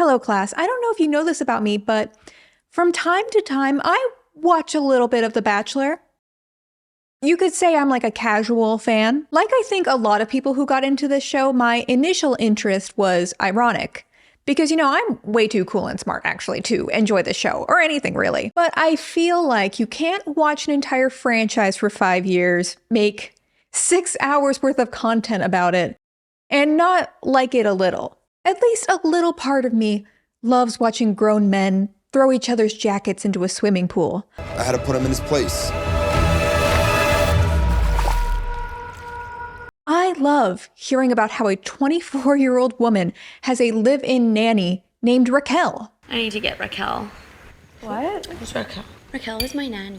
Hello, class. I don't know if you know this about me, but from time to time, I watch a little bit of The Bachelor. You could say I'm like a casual fan. Like I think a lot of people who got into this show, my initial interest was ironic. Because, you know, I'm way too cool and smart, actually, to enjoy the show, or anything really. But I feel like you can't watch an entire franchise for 5 years, make 6 hours worth of content about it, and not like it a little. At least a little part of me loves watching grown men throw each other's jackets into a swimming pool. I had to put him in his place. I love hearing about how a 24-year-old woman has a live-in nanny named Raquel. I need to get Raquel. What? Who's Raquel? Raquel is my nanny.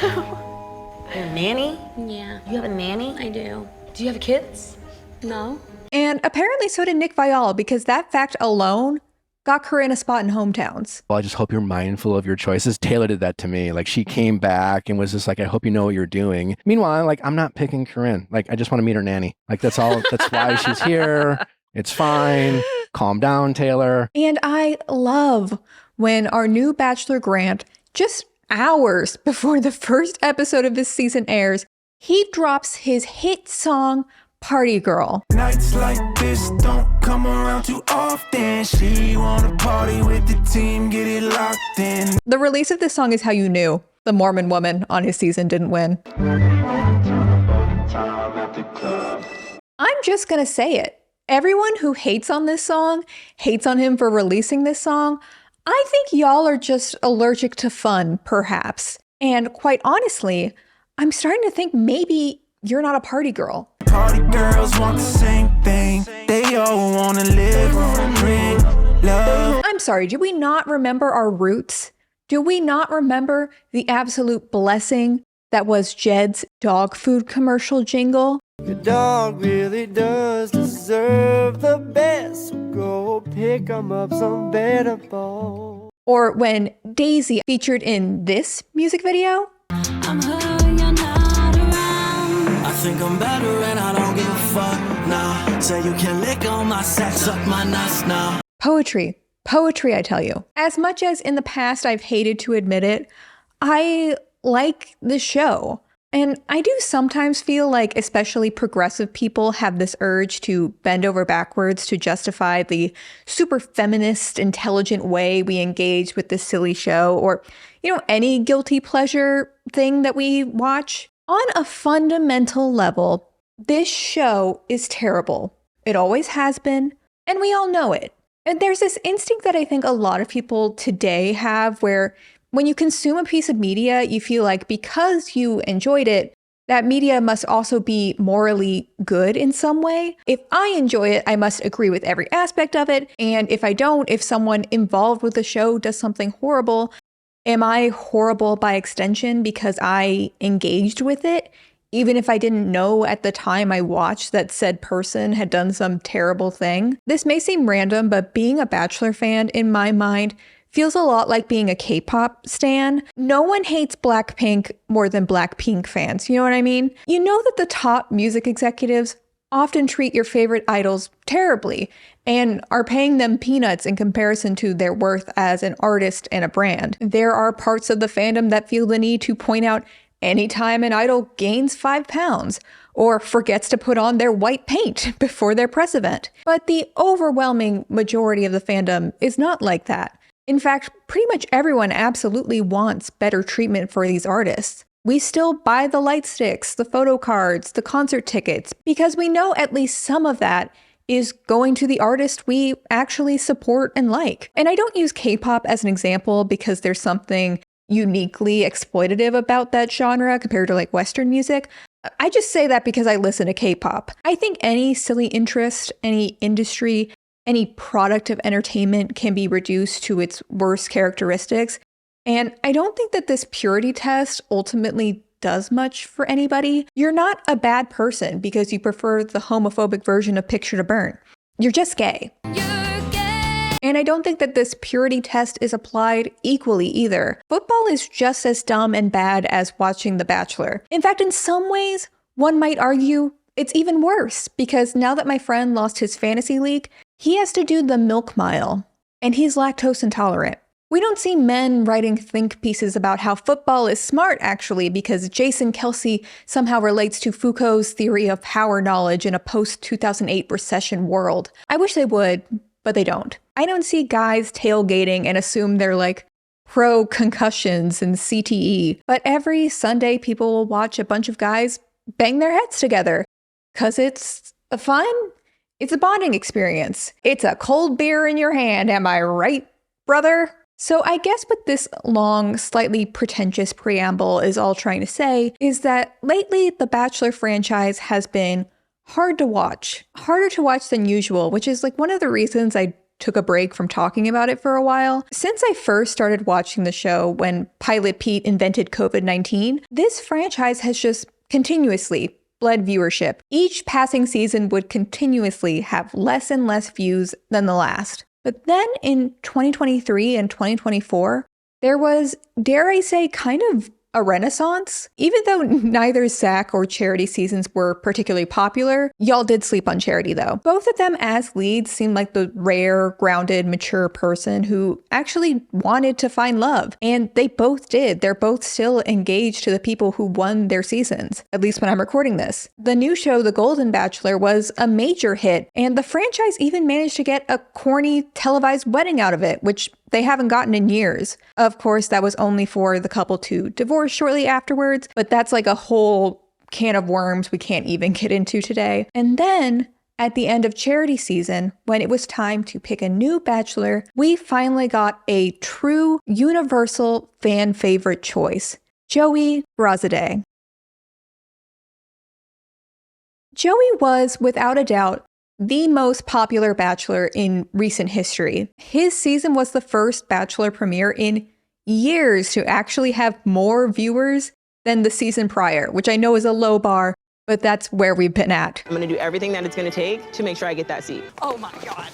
Your nanny? Yeah. You have a nanny? I do. Do you have kids? No. And apparently so did Nick Viall, because that fact alone got Corinne a spot in Hometowns. Well, I just hope you're mindful of your choices. Taylor did that to me. Like, she came back and was just like, I hope you know what you're doing. Meanwhile, like, I'm not picking Corinne. Like, I just want to meet her nanny. Like, that's all. That's why she's here. It's fine. Calm down, Taylor. And I love when our new Bachelor Grant, just hours before the first episode of this season airs, he drops his hit song, Party Girl. Nights like this don't come around too often. She wanna party with the team, get it locked in. The release of this song is how you knew the Mormon woman on his season didn't win. I'm just gonna say it. Everyone who hates on this song, hates on him for releasing this song, I think y'all are just allergic to fun, perhaps. And quite honestly, I'm starting to think maybe you're not a party girl. Party girls want the same thing. They all wanna live, drink, love. I'm sorry, do we not remember our roots? Do we not remember the absolute blessing that was Jed's dog food commercial jingle? Your dog really does deserve the best. So go pick 'em up some better balls. Or when Daisy featured in this music video? I'm hurt, you're not around. I think I'm better and I don't give a fuck now. Say you can lick on my sack, suck my nuts now. Poetry. Poetry, I tell you. As much as in the past I've hated to admit it, I like the show. And I do sometimes feel like especially progressive people have this urge to bend over backwards to justify the super feminist, intelligent way we engage with this silly show, or, you know, any guilty pleasure thing that we watch. On a fundamental level, this show is terrible. It always has been, and we all know it. And there's this instinct that I think a lot of people today have where when you consume a piece of media, you feel like because you enjoyed it, that media must also be morally good in some way. If I enjoy it, I must agree with every aspect of it. And if I don't, if someone involved with the show does something horrible, am I horrible by extension because I engaged with it? Even if I didn't know at the time I watched that said person had done some terrible thing. This may seem random, but being a Bachelor fan in my mind feels a lot like being a K-pop stan. No one hates Blackpink more than Blackpink fans, you know what I mean? You know that the top music executives often treat your favorite idols terribly and are paying them peanuts in comparison to their worth as an artist and a brand. There are parts of the fandom that feel the need to point out anytime an idol gains 5 pounds or forgets to put on their white paint before their press event. But the overwhelming majority of the fandom is not like that. In fact, pretty much everyone absolutely wants better treatment for these artists. We still buy the light sticks, the photo cards, the concert tickets, because we know at least some of that is going to the artist we actually support and like. And I don't use K-pop as an example because there's something uniquely exploitative about that genre compared to like Western music. I just say that because I listen to K-pop. I think any silly interest, any industry, any product of entertainment can be reduced to its worst characteristics. And I don't think that this purity test ultimately does much for anybody. You're not a bad person because you prefer the homophobic version of Picture to Burn. You're just gay. And I don't think that this purity test is applied equally either. Football is just as dumb and bad as watching The Bachelor. In fact, in some ways, one might argue it's even worse because now that my friend lost his fantasy league, He has to do the milk mile, and he's lactose intolerant. We don't see men writing think pieces about how football is smart, actually, because Jason Kelsey somehow relates to Foucault's theory of power knowledge in a post-2008 recession world. I wish they would, but they don't. I don't see guys tailgating and assume they're like pro concussions and CTE, but every Sunday people will watch a bunch of guys bang their heads together, because it's fun. It's a bonding experience. It's a cold beer in your hand, am I right, brother? So I guess what this long, slightly pretentious preamble is all trying to say is that lately the Bachelor franchise has been hard to watch. Harder to watch than usual, which is like one of the reasons I took a break from talking about it for a while. Since I first started watching the show when Pilot Pete invented COVID-19, this franchise has just continuously bled viewership. Each passing season would continuously have less and less views than the last. But then in 2023 and 2024, there was, dare I say, kind of a renaissance. Even though neither Zach or Charity seasons were particularly popular, y'all did sleep on Charity though. Both of them as leads seemed like the rare, grounded, mature person who actually wanted to find love. And they both did. They're both still engaged to the people who won their seasons, at least when I'm recording this. The new show, The Golden Bachelor, was a major hit, and the franchise even managed to get a corny televised wedding out of it, which they haven't gotten in years. Of course, that was only for the couple to divorce shortly afterwards, but that's like a whole can of worms we can't even get into today. And then, at the end of Charity season, when it was time to pick a new bachelor, we finally got a true universal fan favorite choice, Joey Rosade. Joey was, without a doubt, the most popular Bachelor in recent history. His season was the first Bachelor premiere in years to actually have more viewers than the season prior, which I know is a low bar, but that's where we've been at. I'm gonna do everything that it's gonna take to make sure I get that seat. Oh my God.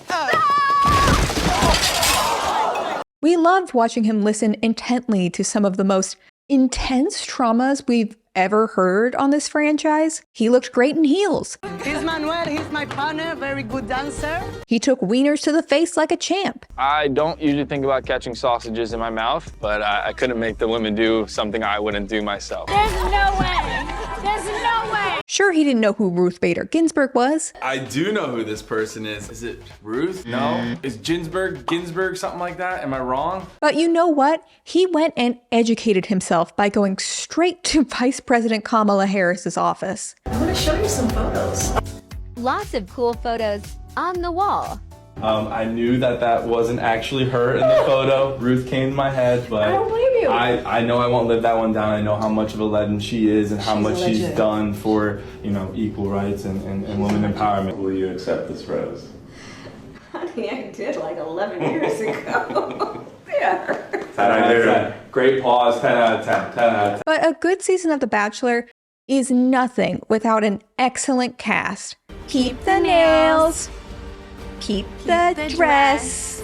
We loved watching him listen intently to some of the most intense traumas we've ever heard on this franchise. He looked great in heels. He's Manuel, he's my partner, very good dancer. He took wieners to the face like a champ. I don't usually think about catching sausages in my mouth, but I couldn't make the women do something I wouldn't do myself. There's no way. There's no way. Sure, he didn't know who Ruth Bader Ginsburg was. I do know who this person is. Is it Ruth? No. Is Ginsburg, something like that? Am I wrong? But you know what? He went and educated himself by going straight to Vice President Kamala Harris's office. I want to show you some photos. Lots of cool photos on the wall. I knew that wasn't actually her in the photo. Ruth came to my head, but I don't believe you. I know I won't live that one down. I know how much of a legend she is and how much she's done for, equal rights and women empowerment. Will you accept this rose? Honey, I did like 11 years ago. Yeah. 10 out of 10. Great pause, 10 out of 10. 10 out of 10. But a good season of The Bachelor is nothing without an excellent cast. Keep the nails. Keep the dress.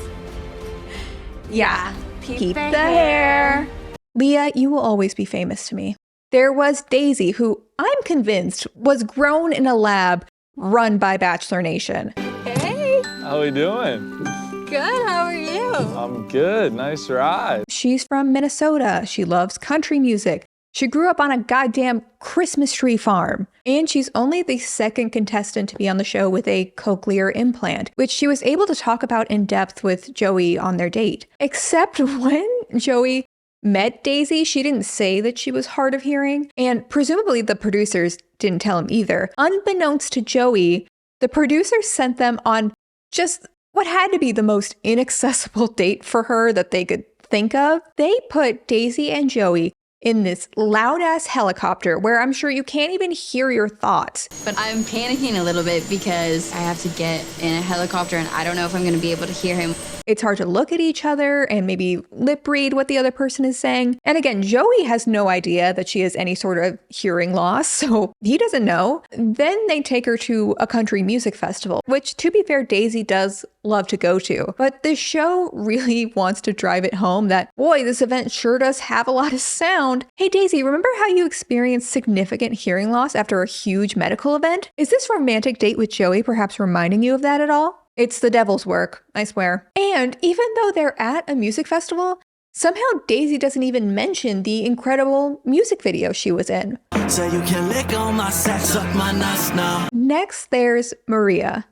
Yeah, keep the hair. Leah, you will always be famous to me. There was Daisy, who I'm convinced was grown in a lab run by Bachelor Nation. Hey! How we doing? Good, how are you? I'm good. Nice ride. She's from Minnesota. She loves country music. She grew up on a goddamn Christmas tree farm. And she's only the second contestant to be on the show with a cochlear implant, which she was able to talk about in depth with Joey on their date. Except when Joey met Daisy, she didn't say that she was hard of hearing, and presumably the producers didn't tell him either. Unbeknownst to Joey, the producers sent them on just what had to be the most inaccessible date for her that they could think of. They put Daisy and Joey in this loud-ass helicopter where I'm sure you can't even hear your thoughts. But I'm panicking a little bit because I have to get in a helicopter and I don't know if I'm going to be able to hear him. It's hard to look at each other and maybe lip read what the other person is saying. And again, Joey has no idea that she has any sort of hearing loss, so he doesn't know. Then they take her to a country music festival, which, to be fair, Daisy does love to go to. But this show really wants to drive it home that, boy, this event sure does have a lot of sound. Hey Daisy, remember how you experienced significant hearing loss after a huge medical event? Is this romantic date with Joey perhaps reminding you of that at all? It's the devil's work, I swear. And even though they're at a music festival, somehow Daisy doesn't even mention the incredible music video she was in. So you can lick on my sack, suck my nuts now. Next, there's Maria.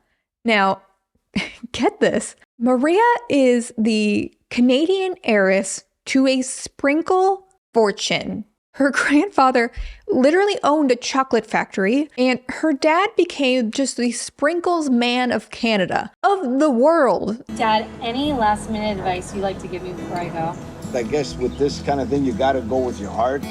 Now, get this. Maria is the Canadian heiress to a sprinkle fortune. Her grandfather literally owned a chocolate factory, and her dad became just the sprinkles man of Canada, of the world. Dad, any last minute advice you'd like to give me before I go? I guess with this kind of thing, you gotta go with your heart.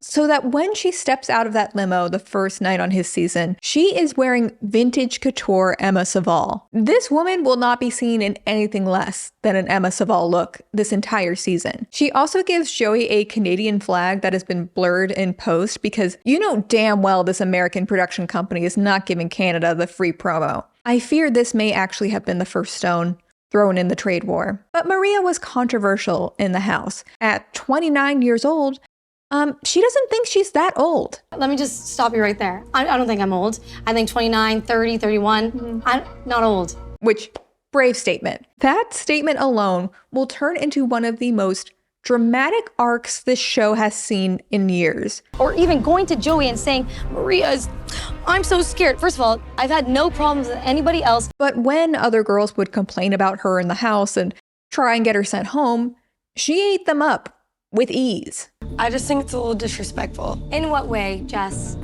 So that when she steps out of that limo the first night on his season, she is wearing vintage couture Emma Savall. This woman will not be seen in anything less than an Emma Savall look this entire season. She also gives Joey a Canadian flag that has been blurred in post because you know damn well this American production company is not giving Canada the free promo. I fear this may actually have been the first stone thrown in the trade war. But Maria was controversial in the house. At 29 years old, she doesn't think she's that old. Let me just stop you right there. I don't think I'm old. I think 29, 30, 31. I'm not old. Which, brave statement. That statement alone will turn into one of the most dramatic arcs this show has seen in years. Or even going to Joey and saying, I'm so scared. First of all, I've had no problems with anybody else. But when other girls would complain about her in the house and try and get her sent home, she ate them up with ease. I just think it's a little disrespectful. In what way, Jess?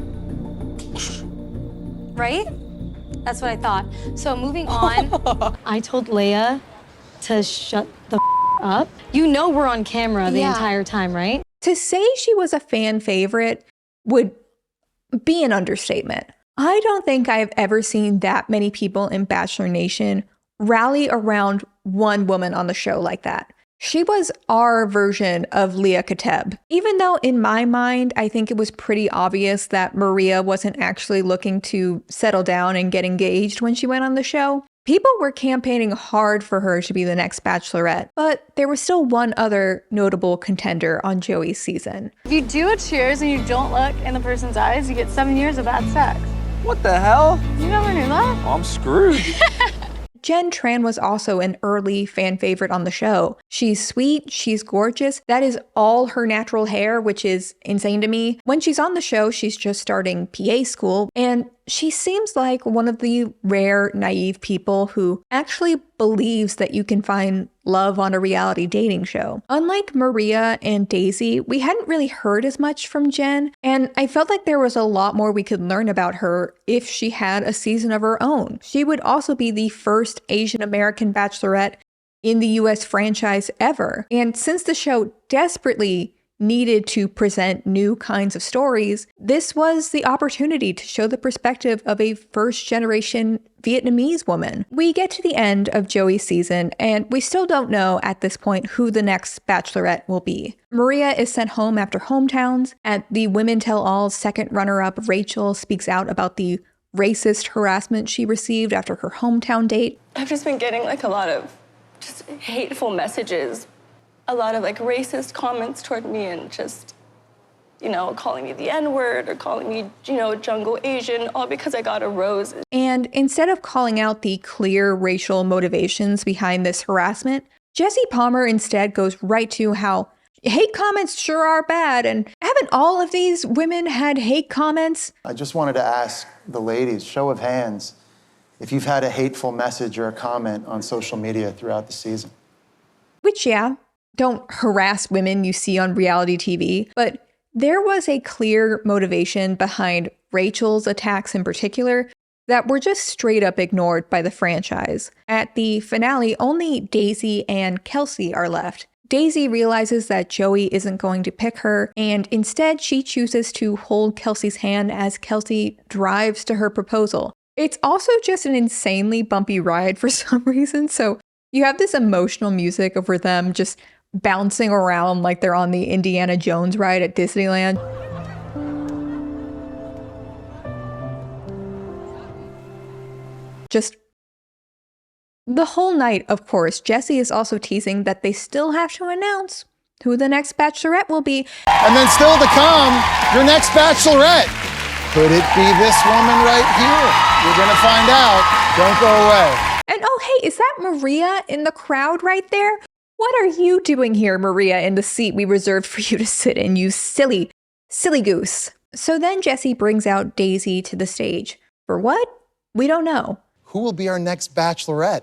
Right? That's what I thought. So moving on, I told Leia to shut the up. You know we're on camera the entire time, right? To say she was a fan favorite would be an understatement. I don't think I've ever seen that many people in Bachelor Nation rally around one woman on the show like that. She was our version of Leah Kateb. Even though in my mind, I think it was pretty obvious that Maria wasn't actually looking to settle down and get engaged when she went on the show, people were campaigning hard for her to be the next Bachelorette. But there was still one other notable contender on Joey's season. If you do a cheers and you don't look in the person's eyes, you get 7 years of bad sex. What the hell? You never knew that? I'm screwed. Jenn Tran was also an early fan favorite on the show. She's sweet, she's gorgeous. That is all her natural hair, which is insane to me. When she's on the show, she's just starting PA school, and she seems like one of the rare naive people who actually believes that you can find love on a reality dating show. Unlike Maria and Daisy, we hadn't really heard as much from Jenn, and I felt like there was a lot more we could learn about her if she had a season of her own. She would also be the first Asian American Bachelorette in the US franchise ever. And since the show desperately needed to present new kinds of stories, this was the opportunity to show the perspective of a first-generation Vietnamese woman. We get to the end of Joey's season, and we still don't know at this point who the next Bachelorette will be. Maria is sent home after hometowns. At the Women Tell All, second runner-up Rachel speaks out about the racist harassment she received after her hometown date. I've just been getting like a lot of just hateful messages, a lot of like racist comments toward me, and just, you know, calling me the N-word or calling me, you know, jungle Asian, all because I got a rose. And instead of calling out the clear racial motivations behind this harassment, Jesse Palmer instead goes right to how hate comments sure are bad, and haven't all of these women had hate comments? I just wanted to ask the ladies, show of hands, if you've had a hateful message or a comment on social media throughout the season. Which, yeah, don't harass women you see on reality TV, but there was a clear motivation behind Rachel's attacks in particular that were just straight up ignored by the franchise. At the finale, only Daisy and Kelsey are left. Daisy realizes that Joey isn't going to pick her, and instead she chooses to hold Kelsey's hand as Kelsey drives to her proposal. It's also just an insanely bumpy ride for some reason, so you have this emotional music over them just bouncing around like they're on the Indiana Jones ride at Disneyland. Just the whole night, of course, Jesse is also teasing that they still have to announce who the next Bachelorette will be. And then still to come, your next Bachelorette. Could it be this woman right here? You're gonna find out. Don't go away. And oh, hey, is that Maria in the crowd right there? What are you doing here, Maria, in the seat we reserved for you to sit in, you silly goose? So then Jesse brings out Daisy to the stage. For what? We don't know. Who will be our next Bachelorette?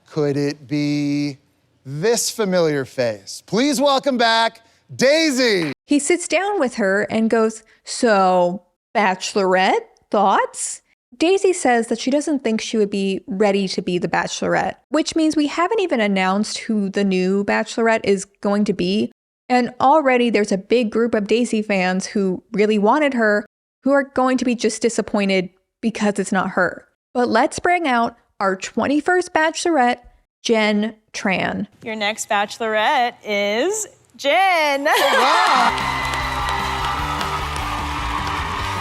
Could it be this familiar face? Please welcome back Daisy. He sits down with her and goes, so, Bachelorette, thoughts? Daisy says that she doesn't think she would be ready to be the Bachelorette, which means we haven't even announced who the new Bachelorette is going to be. And already there's a big group of Daisy fans who really wanted her, who are going to be just disappointed because it's not her. But let's bring out our 21st Bachelorette, Jenn Tran. Your next Bachelorette is Jenn.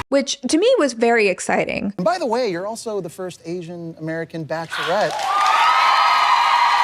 Which to me was very exciting. And by the way, you're also the first Asian American Bachelorette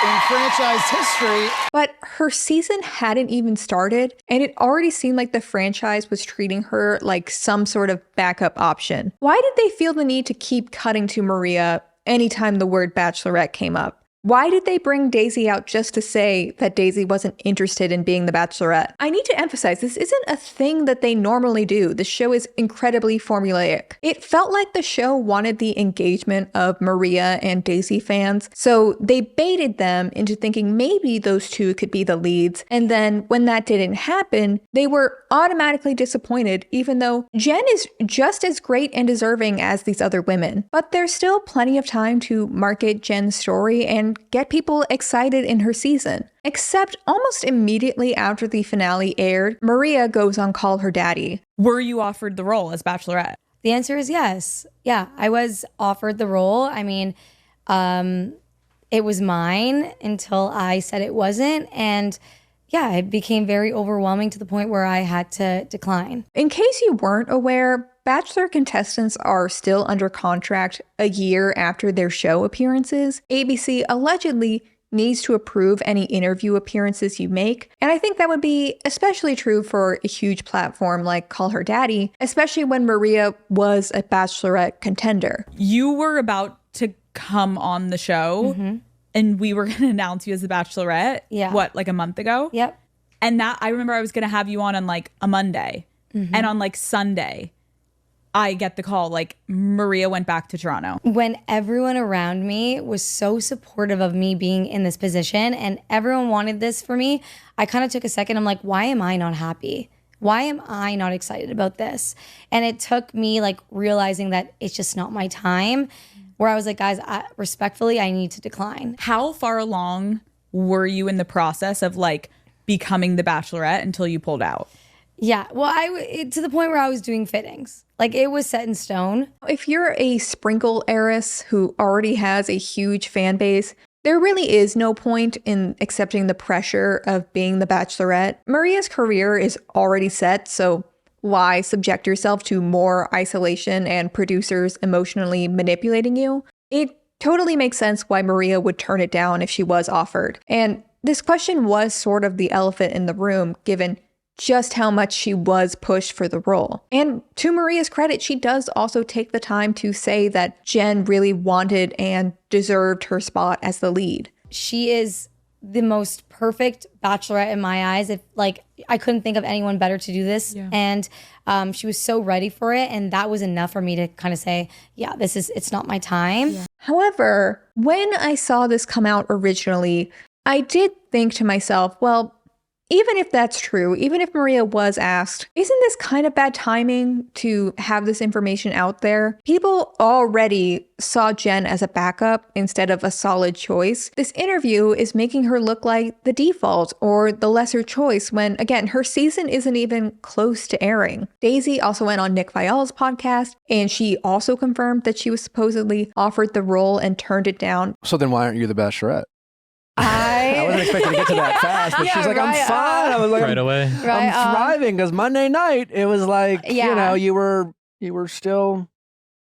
in franchise history. But her season hadn't even started, and it already seemed like the franchise was treating her like some sort of backup option. Why did they feel the need to keep cutting to Maria anytime the word Bachelorette came up? Why did they bring Daisy out just to say that Daisy wasn't interested in being the Bachelorette? I need to emphasize, this isn't a thing that they normally do. The show is incredibly formulaic. It felt like the show wanted the engagement of Maria and Daisy fans, so they baited them into thinking maybe those two could be the leads, and then when that didn't happen, they were automatically disappointed, even though Jenn is just as great and deserving as these other women. But there's still plenty of time to market Jenn's story and get people excited in her season. Except almost immediately after the finale aired, Maria goes on Call Her Daddy. Were you offered the role as Bachelorette? The answer is yes. Yeah, I was offered the role. I mean, it was mine until I said it wasn't. And yeah, it became very overwhelming to the point where I had to decline. In case you weren't aware, Bachelor contestants are still under contract a year after their show appearances. ABC allegedly needs to approve any interview appearances you make, and I think that would be especially true for a huge platform like Call Her Daddy, especially when Maria was a Bachelorette contender. You were about to come on the show, and we were going to announce you as the Bachelorette, what, like a month ago? Yep. And that, I remember I was going to have you on like a Monday, and on like Sunday, I get the call, like Maria went back to Toronto. When everyone around me was so supportive of me being in this position and everyone wanted this for me, I kind of took a second. I'm like, why am I not happy? Why am I not excited about this? And it took me like realizing that it's just not my time, where I was like, guys, respectfully, I need to decline. How far along were you in the process of like becoming the Bachelorette until you pulled out? Yeah, well, to the point where I was doing fittings. Like, it was set in stone. If you're a sprinkle heiress who already has a huge fan base, there really is no point in accepting the pressure of being the Bachelorette. Maria's career is already set, so why subject yourself to more isolation and producers emotionally manipulating you? It totally makes sense why Maria would turn it down if she was offered. And this question was sort of the elephant in the room, given just how much she was pushed for the role. And to Maria's credit, she does also take the time to say that Jenn really wanted and deserved her spot as the lead. She is the most perfect Bachelorette in my eyes. If like, I couldn't think of anyone better to do this. Yeah. And she was so ready for it. And that was enough for me to kind of say, yeah, it's not my time. Yeah. However, when I saw this come out originally, I did think to myself, well, even if that's true, even if Maria was asked, isn't this kind of bad timing to have this information out there? People already saw Jenn as a backup instead of a solid choice. This interview is making her look like the default or the lesser choice when, again, her season isn't even close to airing. Daisy also went on Nick Viall's podcast, and she also confirmed that she was supposedly offered the role and turned it down. So then why aren't you the Bachelorette? I wasn't expecting to get to that fast, but she's like, I'm fine. I was like, right away. I'm thriving, because Monday night, it was like, you know, you were still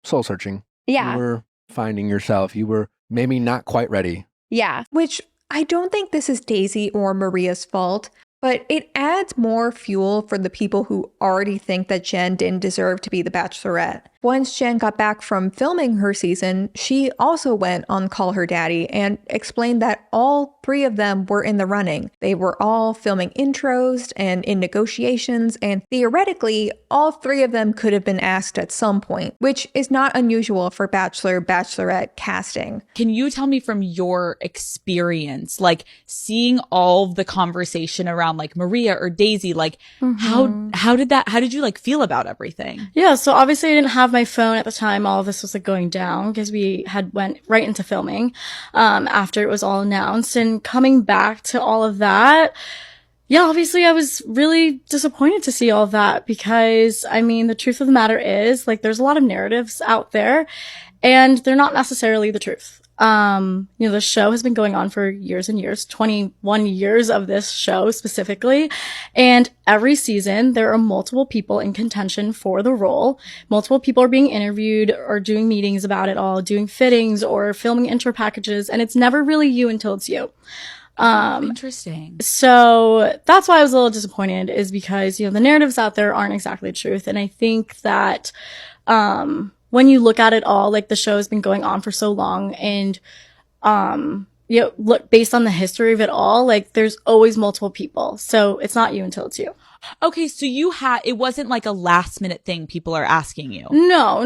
soul searching. Yeah. You were finding yourself. You were maybe not quite ready. Yeah. Which I don't think this is Daisy or Maria's fault, but it adds more fuel for the people who already think that Jenn didn't deserve to be the Bachelorette. Once Jenn got back from filming her season, she also went on Call Her Daddy and explained that all 3 of them were in the running. They were all filming intros and in negotiations, and theoretically, all 3 of them could have been asked at some point, which is not unusual for Bachelor, Bachelorette casting. Can you tell me from your experience, like seeing all of the conversation around like Maria or Daisy, like how did you like feel about everything? Yeah, so obviously I didn't have my phone at the time all of this was like going down because we had went right into filming after it was all announced, and coming back to all of that, yeah, obviously I was really disappointed to see all of that because, I mean, the truth of the matter is, like, there's a lot of narratives out there and they're not necessarily the truth. The show has been going on for years and years, 21 years of this show specifically. And every season there are multiple people in contention for the role. Multiple people are being interviewed or doing meetings about it all, doing fittings or filming intro packages. And it's never really you until it's you. Interesting. So that's why I was a little disappointed, is because, the narratives out there aren't exactly the truth. And I think that, when you look at it all, like the show has been going on for so long and, look, based on the history of it all, like there's always multiple people. So it's not you until it's you. Okay. So it wasn't like a last minute thing people are asking you. No.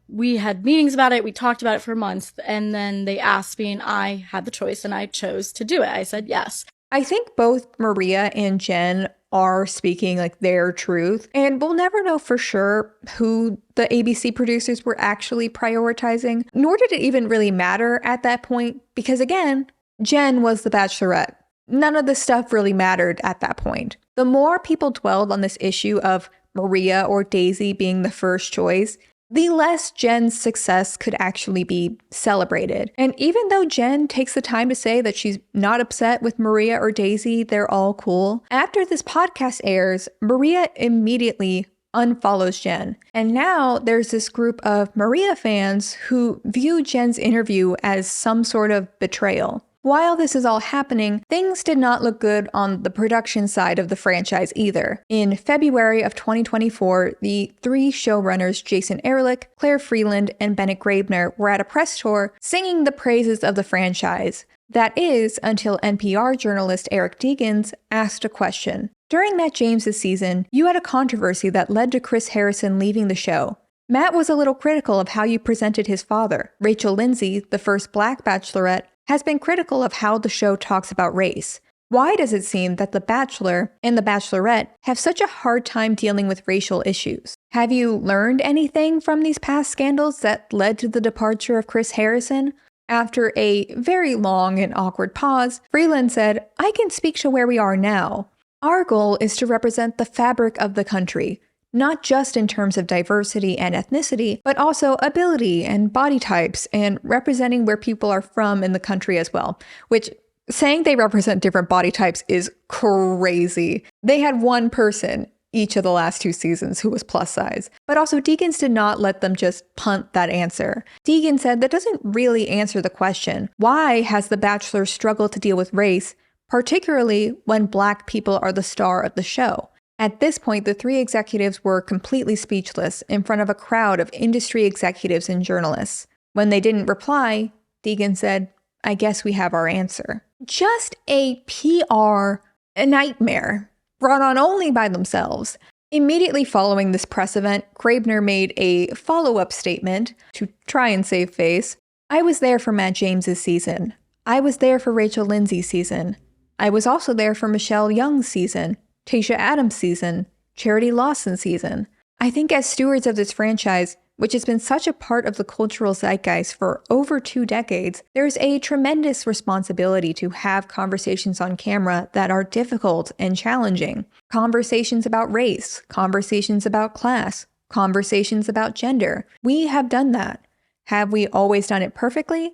We had meetings about it. We talked about it for months, and then they asked me and I had the choice and I chose to do it. I said yes. I think both Maria and Jenn are speaking like their truth, and we'll never know for sure who the ABC producers were actually prioritizing, nor did it even really matter at that point because, again, Jenn was the Bachelorette. None of this stuff really mattered at that point. The more people dwelled on this issue of Maria or Daisy being the first choice, the less Jenn's success could actually be celebrated. And even though Jenn takes the time to say that she's not upset with Maria or Daisy, they're all cool, after this podcast airs, Maria immediately unfollows Jenn. And now there's this group of Maria fans who view Jenn's interview as some sort of betrayal. While this is all happening, things did not look good on the production side of the franchise either. In February of 2024, the 3 showrunners Jason Ehrlich, Claire Freeland, and Bennett Graebner were at a press tour singing the praises of the franchise. That is, until NPR journalist Eric Degens asked a question. During Matt James's season, you had a controversy that led to Chris Harrison leaving the show. Matt was a little critical of how you presented his father. Rachel Lindsay, the first Black Bachelorette, has been critical of how the show talks about race. Why does it seem that The Bachelor and The Bachelorette have such a hard time dealing with racial issues? Have you learned anything from these past scandals that led to the departure of Chris Harrison? After a very long and awkward pause, Freeland said, "I can speak to where we are now. Our goal is to represent the fabric of the country, not just in terms of diversity and ethnicity, but also ability and body types and representing where people are from in the country as well," which saying they represent different body types is crazy. They had one person each of the last 2 seasons who was plus size. But also Degens did not let them just punt that answer. Degens said that doesn't really answer the question. Why has The Bachelor struggled to deal with race, particularly when Black people are the star of the show? At this point, the 3 executives were completely speechless in front of a crowd of industry executives and journalists. When they didn't reply, Degens said, "I guess we have our answer." Just a PR nightmare, brought on only by themselves. Immediately following this press event, Graebner made a follow-up statement to try and save face. "I was there for Matt James's season. I was there for Rachel Lindsay's season. I was also there for Michelle Young's season, Tayshia Adams' season, Charity Lawson's season. I think as stewards of this franchise, which has been such a part of the cultural zeitgeist for over 2 decades, there's a tremendous responsibility to have conversations on camera that are difficult and challenging. Conversations about race, conversations about class, conversations about gender. We have done that. Have we always done it perfectly?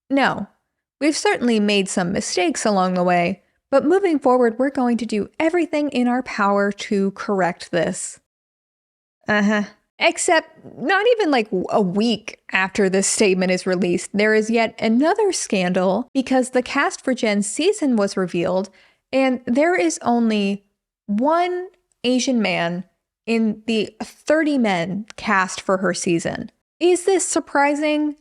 No. We've certainly made some mistakes along the way, but moving forward, we're going to do everything in our power to correct this." Except not even like a week after this statement is released, there is yet another scandal because the cast for Jenn's season was revealed, and there is only one Asian man in the 30 men cast for her season. Is this surprising?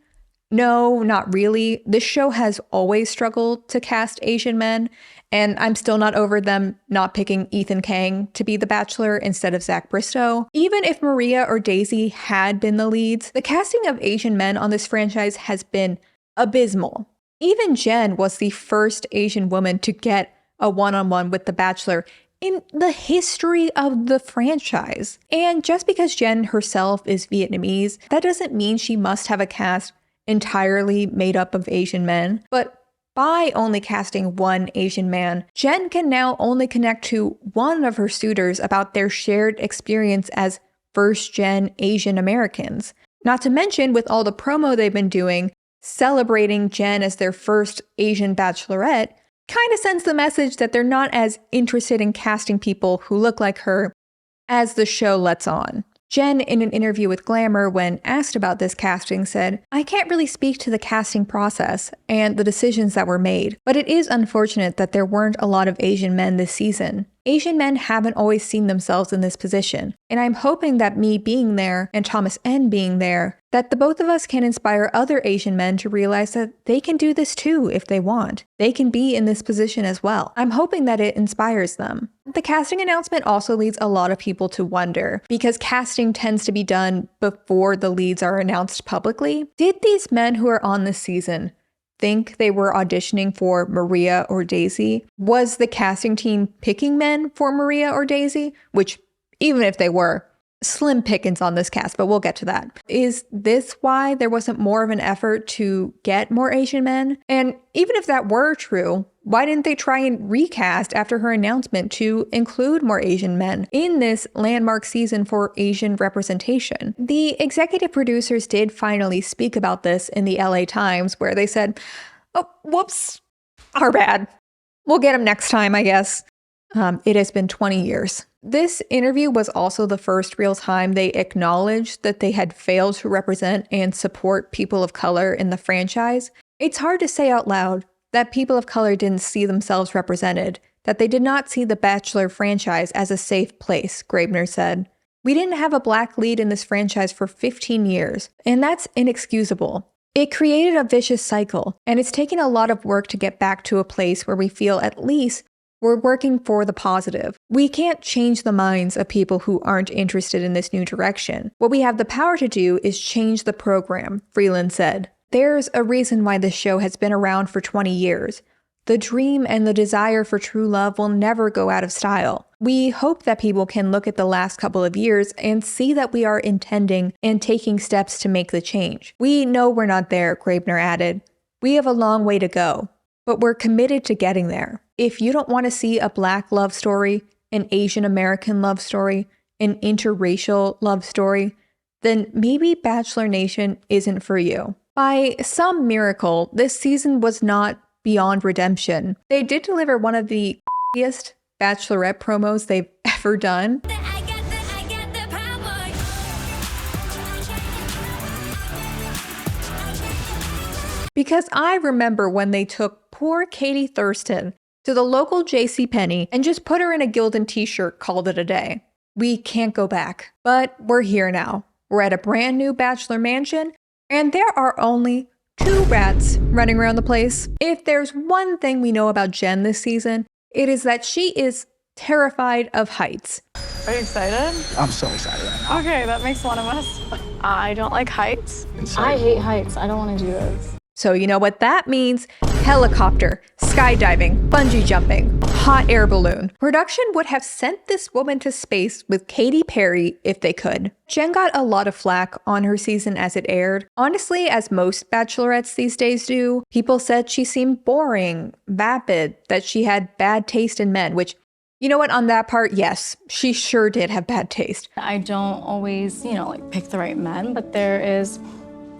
No, not really. This show has always struggled to cast Asian men, and I'm still not over them not picking Ethan Kang to be the Bachelor instead of Zach Bristow. Even if Maria or Daisy had been the leads, the casting of Asian men on this franchise has been abysmal. Even Jenn was the first Asian woman to get a one-on-one with the Bachelor in the history of the franchise. And just because Jenn herself is Vietnamese, that doesn't mean she must have a cast entirely made up of Asian men. But by only casting one Asian man, Jenn can now only connect to one of her suitors about their shared experience as first-gen Asian Americans. Not to mention, with all the promo they've been doing, celebrating Jenn as their first Asian Bachelorette kind of sends the message that they're not as interested in casting people who look like her as the show lets on. Jenn, in an interview with Glamour, when asked about this casting, said, "I can't really speak to the casting process and the decisions that were made, but it is unfortunate that there weren't a lot of Asian men this season. Asian men haven't always seen themselves in this position, and I'm hoping that me being there and Thomas N being there, that the both of us can inspire other Asian men to realize that they can do this too if they want. They can be in this position as well. I'm hoping that it inspires them." The casting announcement also leads a lot of people to wonder, because casting tends to be done before the leads are announced publicly. Did these men who are on this season think they were auditioning for Maria or Daisy? Was the casting team picking men for Maria or Daisy? Which, even if they were, slim pickings on this cast, but we'll get to that. Is this why there wasn't more of an effort to get more Asian men? And even if that were true, why didn't they try and recast after her announcement to include more Asian men in this landmark season for Asian representation? The executive producers did finally speak about this in the LA Times, where they said, "Oh, whoops, our bad. We'll get them next time, I guess." It has been 20 years. This interview was also the first real time they acknowledged that they had failed to represent and support people of color in the franchise. It's hard to say out loud that people of color didn't see themselves represented, that they did not see the Bachelor franchise as a safe place, Graebner said. "We didn't have a black lead in this franchise for 15 years, and that's inexcusable. It created a vicious cycle, and it's taken a lot of work to get back to a place where we feel at least we're working for the positive. We can't change the minds of people who aren't interested in this new direction. What we have the power to do is change the program," Freeland said. "There's a reason why this show has been around for 20 years. The dream and the desire for true love will never go out of style. We hope that people can look at the last couple of years and see that we are intending and taking steps to make the change. We know we're not there," Graebner added. "We have a long way to go, but we're committed to getting there. If you don't want to see a Black love story, an Asian American love story, an interracial love story, then maybe Bachelor Nation isn't for you." By some miracle, this season was not beyond redemption. They did deliver one of the ***iest Bachelorette promos they've ever done. Because I remember when they took poor Katie Thurston to the local JCPenney and just put her in a Gildan t-shirt, called it a day. We can't go back, but we're here now. We're at a brand new Bachelor mansion, and there are only 2 rats running around the place. If there's one thing we know about Jenn this season, it is that she is terrified of heights. Are you excited? I'm so excited right now. Okay, that makes one of us. I don't like heights. I hate heights. I don't want to do this. So you know what that means? Helicopter, skydiving, bungee jumping, hot air balloon. Production would have sent this woman to space with Katy Perry if they could. Jenn got a lot of flack on her season as it aired. Honestly, as most bachelorettes these days do, people said she seemed boring, vapid, that she had bad taste in men, which, you know what, on that part, yes, she sure did have bad taste. I don't always, pick the right men, but there is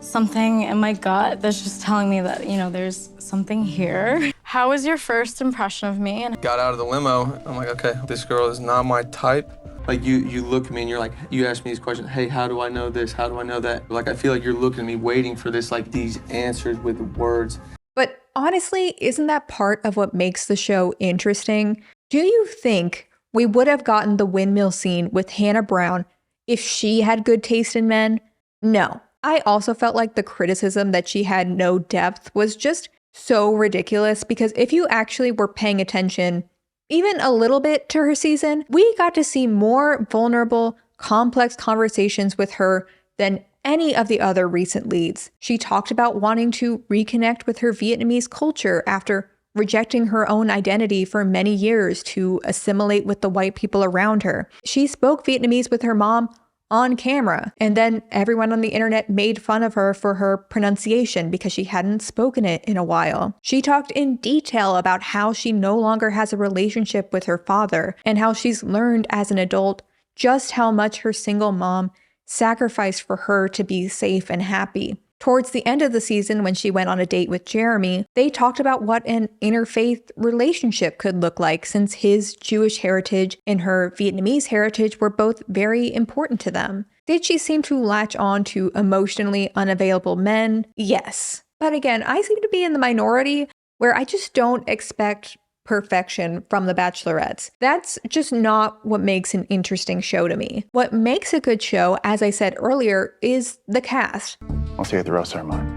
something in my gut that's just telling me that, there's something here. How was your first impression of me? Got out of the limo, I'm like, okay, this girl is not my type. Like, you look at me and you're like, you ask me these questions, hey, how do I know this? How do I know that? Like, I feel like you're looking at me waiting for this, like, these answers with words. But honestly, isn't that part of what makes the show interesting? Do you think we would have gotten the windmill scene with Hannah Brown if she had good taste in men? No. I also felt like the criticism that she had no depth was just so ridiculous, because if you actually were paying attention even a little bit to her season, we got to see more vulnerable, complex conversations with her than any of the other recent leads. She talked about wanting to reconnect with her Vietnamese culture after rejecting her own identity for many years to assimilate with the white people around her. She spoke Vietnamese with her mom on camera, and then everyone on the internet made fun of her for her pronunciation because she hadn't spoken it in a while. She talked in detail about how she no longer has a relationship with her father and how she's learned as an adult just how much her single mom sacrificed for her to be safe and happy. Towards the end of the season, when she went on a date with Jeremy, they talked about what an interfaith relationship could look like, since his Jewish heritage and her Vietnamese heritage were both very important to them. Did she seem to latch on to emotionally unavailable men? Yes. But again, I seem to be in the minority where I just don't expect perfection from the Bachelorettes. That's just not what makes an interesting show to me. What makes a good show, as I said earlier, is the cast. I'll see you at the rose ceremony.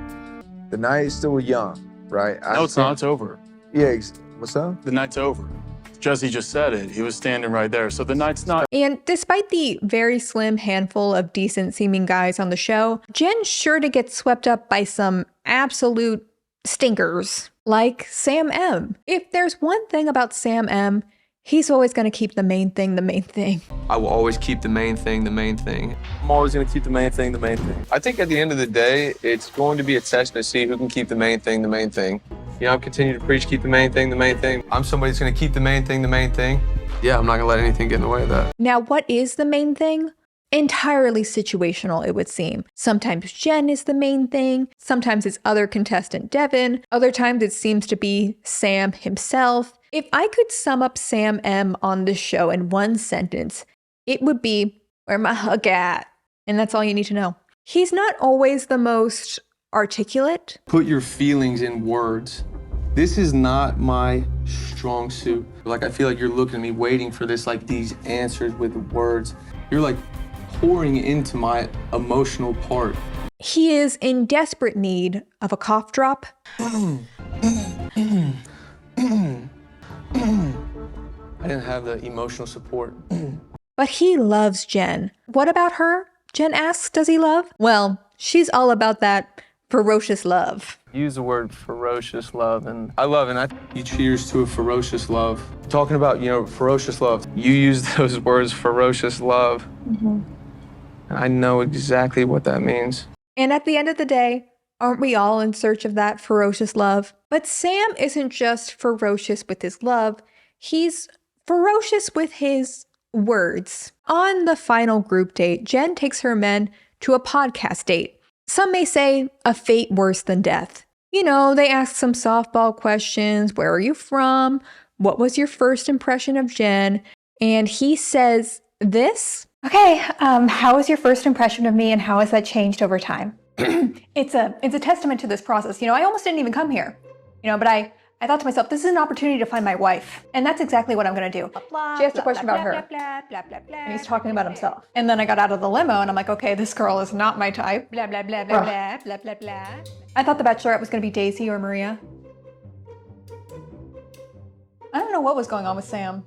The night is still young, right? No, it's not. It's over. Yeah, what's up? The night's over. Jesse just said it. He was standing right there. So the night's not. And despite the very slim handful of decent seeming guys on the show, Jen's sure to get swept up by some absolute stinkers, like Sam M. If there's one thing about Sam M, he's always going to keep the main thing the main thing. I will always keep the main thing the main thing. I'm always going to keep the main thing the main thing. I think at the end of the day, it's going to be a test to see who can keep the main thing the main thing. You know, I'm continuing to preach, keep the main thing the main thing. I'm somebody that's going to keep the main thing the main thing. Yeah, I'm not going to let anything get in the way of that. Now, what is the main thing? Entirely situational, it would seem. Sometimes Jenn is the main thing, sometimes it's other contestant Devin, other times it seems to be Sam himself. If I could sum up Sam M on this show in one sentence, it would be, "Where my hug at?" And that's all you need to know. He's not always the most articulate. Put your feelings in words. This is not my strong suit. Like, I feel like you're looking at me waiting for this, like these answers with words. You're like pouring into my emotional part. He is in desperate need of a cough drop. I didn't have the emotional support. But he loves Jenn. What about her? Jenn asks, does he love? Well, she's all about that ferocious love. Use the word ferocious love, and I love it. You cheers to a ferocious love. Talking about, ferocious love. You use those words, ferocious love. Mm-hmm. And I know exactly what that means. And at the end of the day, aren't we all in search of that ferocious love? But Sam isn't just ferocious with his love, he's ferocious with his words. On the final group date, Jenn takes her men to a podcast date. Some may say a fate worse than death. You know, they ask some softball questions. Where are you from? What was your first impression of Jenn? And he says this. Okay, how was your first impression of me and how has that changed over time? It's a testament to this process. I almost didn't even come here, but I thought to myself, this is an opportunity to find my wife. And that's exactly what I'm going to do. She asked a question about her. And he's talking about himself. And then I got out of the limo and I'm like, okay, this girl is not my type. Blah, blah, blah, blah, blah, blah, blah, blah. I thought the Bachelorette was going to be Daisy or Maria. I don't know what was going on with Sam.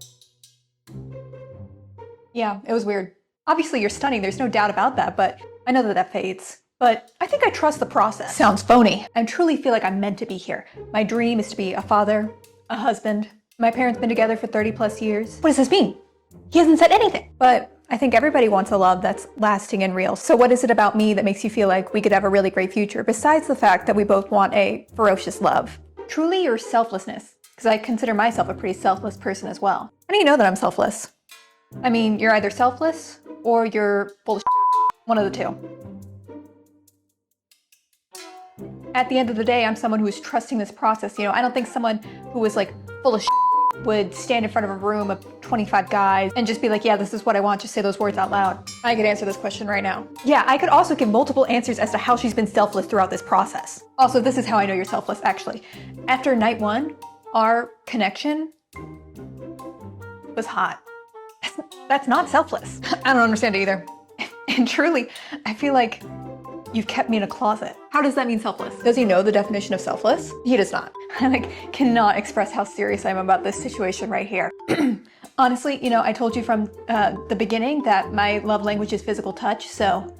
Yeah, it was weird. Obviously, you're stunning. There's no doubt about that, but I know that fades. But I think I trust the process. Sounds phony. I truly feel like I'm meant to be here. My dream is to be a father, a husband. My parents have been together for 30 plus years. What does this mean? He hasn't said anything. But I think everybody wants a love that's lasting and real. So what is it about me that makes you feel like we could have a really great future, besides the fact that we both want a ferocious love? Truly your selflessness, because I consider myself a pretty selfless person as well. How do you know that I'm selfless? I mean, you're either selfless or you're full of shit. One of the two. At the end of the day, I'm someone who is trusting this process. I don't think someone who was like full of shit would stand in front of a room of 25 guys and just be like, yeah, this is what I want. Just say those words out loud. I could answer this question right now. Yeah, I could also give multiple answers as to how she's been selfless throughout this process. Also, this is how I know you're selfless, actually. After night one, our connection was hot. That's not selfless. I don't understand it either. And truly, I feel like you've kept me in a closet. How does that mean selfless? Does he know the definition of selfless? He does not. I cannot express how serious I am about this situation right here. Honestly, I told you from the beginning that my love language is physical touch, so.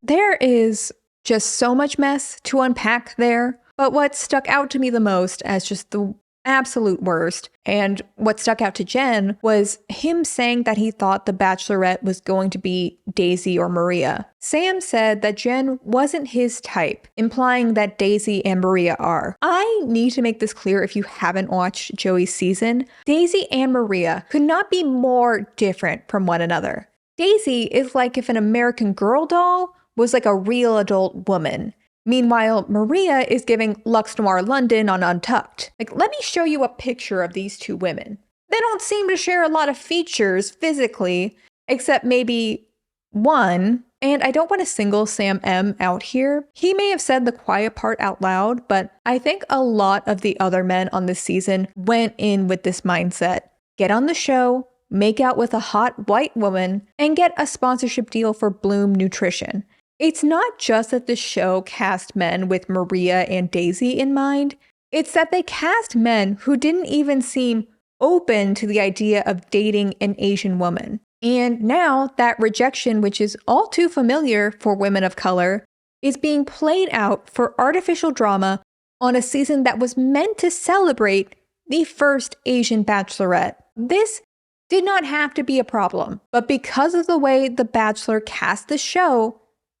There is just so much mess to unpack there, but what stuck out to me the most as just the absolute worst, and what stuck out to Jenn, was him saying that he thought the Bachelorette was going to be Daisy or Maria. Sam said that Jenn wasn't his type, implying that Daisy and Maria are. I need to make this clear if you haven't watched Joey's season. Daisy and Maria could not be more different from one another. Daisy is like if an American Girl doll was like a real adult woman. Meanwhile, Maria is giving Luxe Noir London on Untucked. Let me show you a picture of these two women. They don't seem to share a lot of features physically, except maybe one. And I don't want to single Sam M out here. He may have said the quiet part out loud, but I think a lot of the other men on this season went in with this mindset. Get on the show, make out with a hot white woman, and get a sponsorship deal for Bloom Nutrition. It's not just that the show cast men with Maria and Daisy in mind, it's that they cast men who didn't even seem open to the idea of dating an Asian woman. And now that rejection, which is all too familiar for women of color, is being played out for artificial drama on a season that was meant to celebrate the first Asian Bachelorette. This did not have to be a problem, but because of the way The Bachelor cast the show,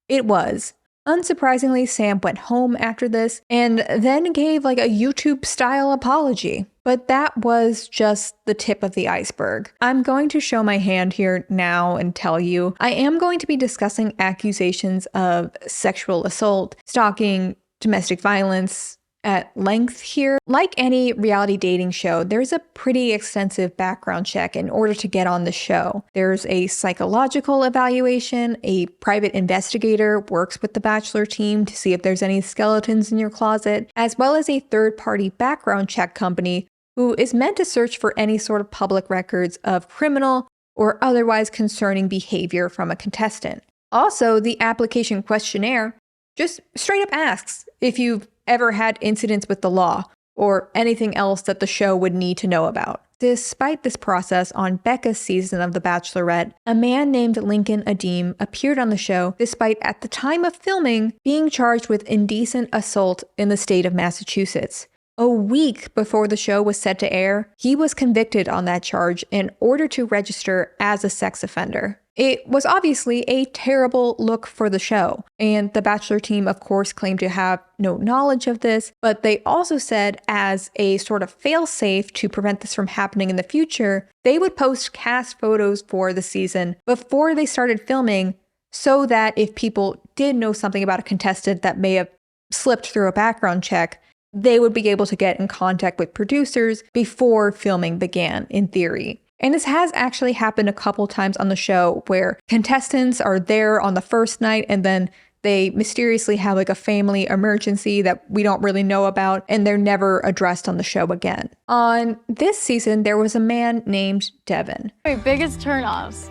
it was. Unsurprisingly, Sam went home after this and then gave a YouTube-style apology. But that was just the tip of the iceberg. I'm going to show my hand here now and tell you, I am going to be discussing accusations of sexual assault, stalking, domestic violence at length here. Like any reality dating show, there's a pretty extensive background check in order to get on the show. There's a psychological evaluation, a private investigator works with the Bachelor team to see if there's any skeletons in your closet, as well as a third-party background check company who is meant to search for any sort of public records of criminal or otherwise concerning behavior from a contestant. Also, the application questionnaire just straight up asks if you've ever had incidents with the law or anything else that the show would need to know about. Despite this process, on Becca's season of The Bachelorette, a man named Lincoln Adim appeared on the show despite, at the time of filming, being charged with indecent assault in the state of Massachusetts. A week before the show was set to air, he was convicted on that charge in order to register as a sex offender. It was obviously a terrible look for the show, and the Bachelor team, of course, claimed to have no knowledge of this, but they also said as a sort of failsafe to prevent this from happening in the future, they would post cast photos for the season before they started filming so that if people did know something about a contestant that may have slipped through a background check, they would be able to get in contact with producers before filming began, in theory. And this has actually happened a couple times on the show where contestants are there on the first night and then they mysteriously have a family emergency that we don't really know about and they're never addressed on the show again. On this season, there was a man named Devin. My biggest turnoffs.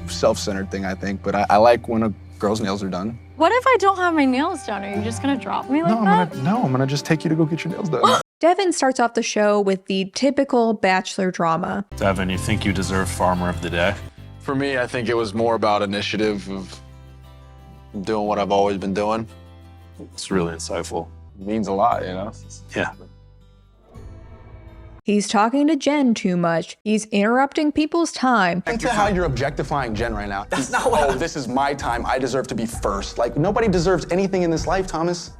Self-centered thing, I think, but I like when a girl's nails are done. What if I don't have my nails done? Are you just gonna drop me like that? I'm gonna just take you to go get your nails done. Devin starts off the show with the typical Bachelor drama. Devin, you think you deserve Farmer of the Day? For me, I think it was more about initiative of doing what I've always been doing. It's really insightful. It means a lot, you know? Yeah. He's talking to Jenn too much. He's interrupting people's time. Into how you're objectifying Jenn right now. That's not what this is my time. I deserve to be first. Nobody deserves anything in this life, Thomas.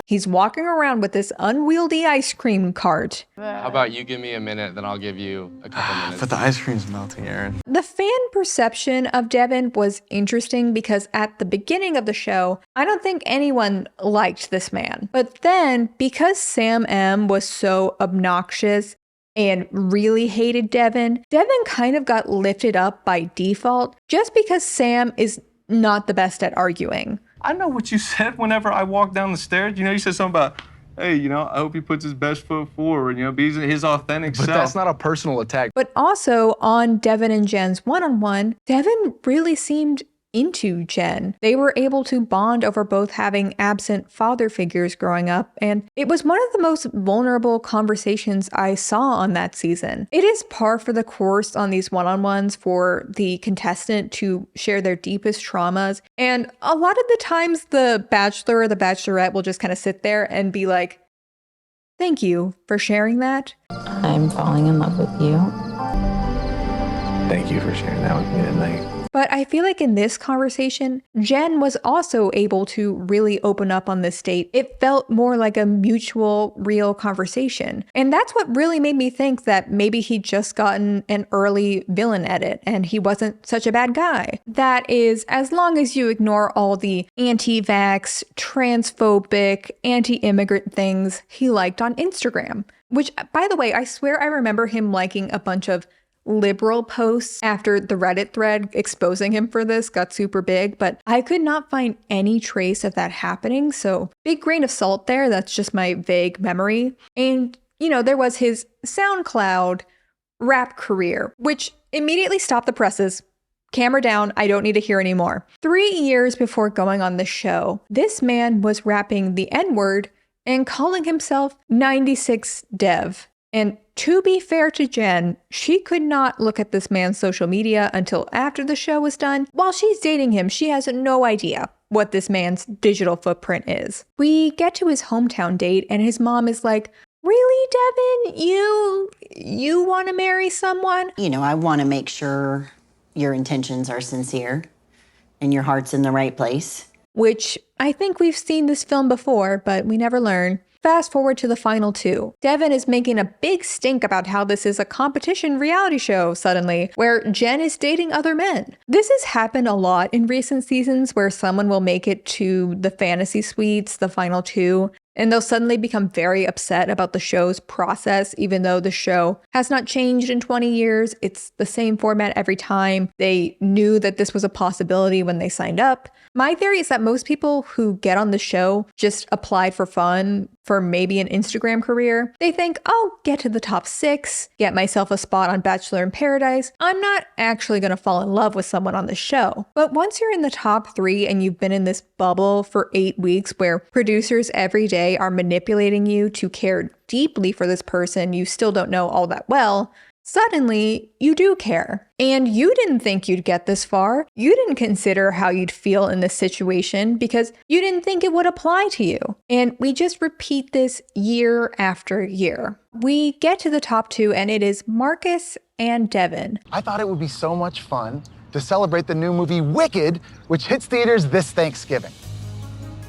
He's walking around with this unwieldy ice cream cart. How about you give me a minute, then I'll give you a couple minutes. But the ice cream's melting, Aaron. The fan perception of Devin was interesting because at the beginning of the show, I don't think anyone liked this man. But then, because Sam M was so obnoxious and really hated Devin, Devin kind of got lifted up by default just because Sam is not the best at arguing. I know what you said whenever I walked down the stairs. You said something about, hey, I hope he puts his best foot forward, be his authentic But self. that's not a personal attack. But also on Devin and Jen's one-on-one, Devin really seemed into Jenn. They were able to bond over both having absent father figures growing up, and it was one of the most vulnerable conversations I saw on that season. It is par for the course on these one-on-ones for the contestant to share their deepest traumas, and a lot of the times the Bachelor or the Bachelorette will just kind of sit there and be like, thank you for sharing that. I'm falling in love with you. Thank you for sharing that with me tonight. But I feel like in this conversation, Jenn was also able to really open up on this date. It felt more like a mutual, real conversation. And that's what really made me think that maybe he'd just gotten an early villain edit and he wasn't such a bad guy. That is, as long as you ignore all the anti-vax, transphobic, anti-immigrant things he liked on Instagram. Which, by the way, I swear I remember him liking a bunch of liberal posts after the Reddit thread exposing him for this got super big, but I could not find any trace of that happening. So big grain of salt there. That's just my vague memory. And, there was his SoundCloud rap career, which immediately stopped the presses. Camera down, I don't need to hear anymore. 3 years before going on the show, this man was rapping the N-word and calling himself 96 Dev. And to be fair to Jenn, she could not look at this man's social media until after the show was done. While she's dating him, she has no idea what this man's digital footprint is. We get to his hometown date and his mom is like, really, Devin? You want to marry someone? I want to make sure your intentions are sincere and your heart's in the right place. Which I think we've seen this film before, but we never learn. Fast forward to the final two. Devin is making a big stink about how this is a competition reality show suddenly, where Jenn is dating other men. This has happened a lot in recent seasons where someone will make it to the fantasy suites, the final two, and they'll suddenly become very upset about the show's process, even though the show has not changed in 20 years. It's the same format every time. They knew that this was a possibility when they signed up. My theory is that most people who get on the show just applied for fun, for maybe an Instagram career. They think, oh, get to the top 6, get myself a spot on Bachelor in Paradise. I'm not actually going to fall in love with someone on the show. But once you're in the top 3 and you've been in this bubble for 8 weeks where producers every day are manipulating you to care deeply for this person you still don't know all that well, suddenly you do care. And you didn't think you'd get this far. You didn't consider how you'd feel in this situation because you didn't think it would apply to you. And we just repeat this year after year. We get to the top 2 and it is Marcus and Devin. I thought it would be so much fun to celebrate the new movie Wicked, which hits theaters this Thanksgiving.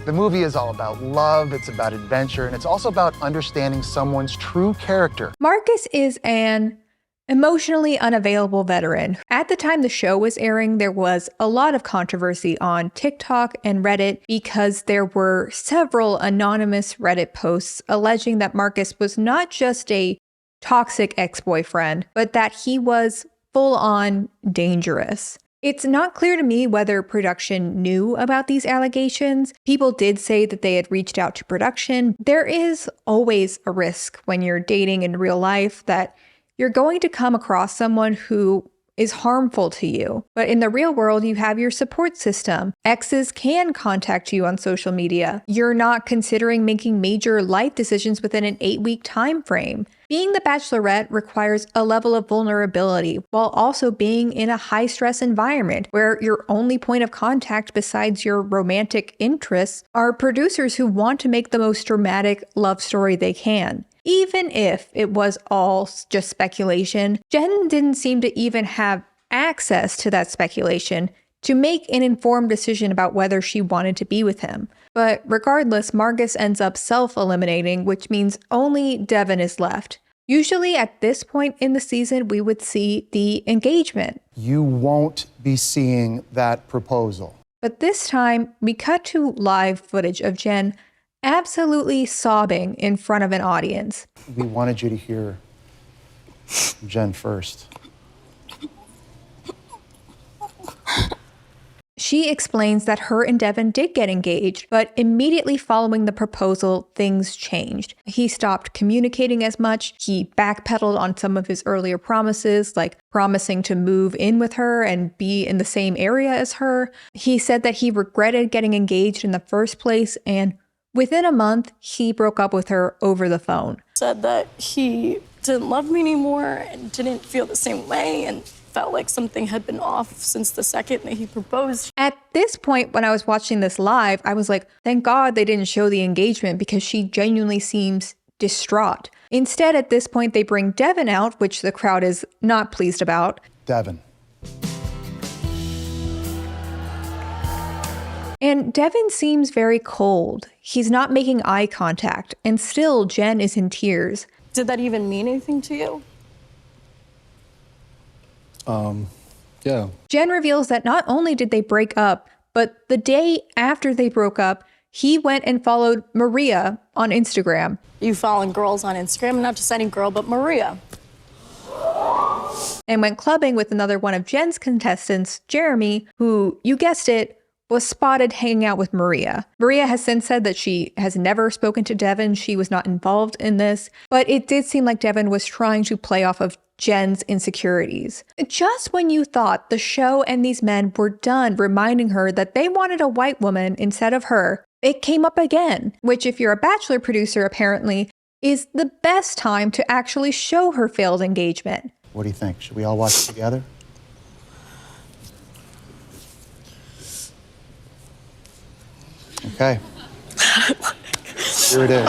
The movie is all about love, it's about adventure, and it's also about understanding someone's true character. Marcus is an emotionally unavailable veteran. At the time the show was airing, there was a lot of controversy on TikTok and Reddit because there were several anonymous Reddit posts alleging that Marcus was not just a toxic ex-boyfriend, but that he was full-on dangerous. It's not clear to me whether production knew about these allegations. People did say that they had reached out to production. There is always a risk when you're dating in real life that you're going to come across someone who is harmful to you. But in the real world, you have your support system. Exes can contact you on social media. You're not considering making major life decisions within an 8-week time frame. Being the Bachelorette requires a level of vulnerability while also being in a high-stress environment where your only point of contact besides your romantic interests are producers who want to make the most dramatic love story they can. Even if it was all just speculation, Jenn didn't seem to even have access to that speculation to make an informed decision about whether she wanted to be with him. But regardless, Marcus ends up self-eliminating, which means only Devin is left. Usually at this point in the season, we would see the engagement. You won't be seeing that proposal. But this time, we cut to live footage of Jenn absolutely sobbing in front of an audience. We wanted you to hear Jenn first. She explains that her and Devin did get engaged, but immediately following the proposal, things changed. He stopped communicating as much. He backpedaled on some of his earlier promises, like promising to move in with her and be in the same area as her. He said that he regretted getting engaged in the first place, and within a month, he broke up with her over the phone. Said that he didn't love me anymore and didn't feel the same way and felt like something had been off since the second that he proposed. At this point, when I was watching this live, I was like, thank God they didn't show the engagement because she genuinely seems distraught. Instead, at this point, they bring Devin out, which the crowd is not pleased about. Devin. And Devin seems very cold. He's not making eye contact, and still Jenn is in tears. Did that even mean anything to you? Yeah. Jenn reveals that not only did they break up, but the day after they broke up, he went and followed Maria on Instagram. You following girls on Instagram, not just any girl, but Maria. And went clubbing with another one of Jenn's contestants, Jeremy, who, you guessed it, was spotted hanging out with Maria. Maria has since said that she has never spoken to Devin. She was not involved in this, but it did seem like Devin was trying to play off of Jenn's insecurities. Just when you thought the show and these men were done reminding her that they wanted a white woman instead of her, it came up again, which if you're a Bachelor producer apparently is the best time to actually show her failed engagement. What do you think? Should we all watch it together? Okay. Here it is.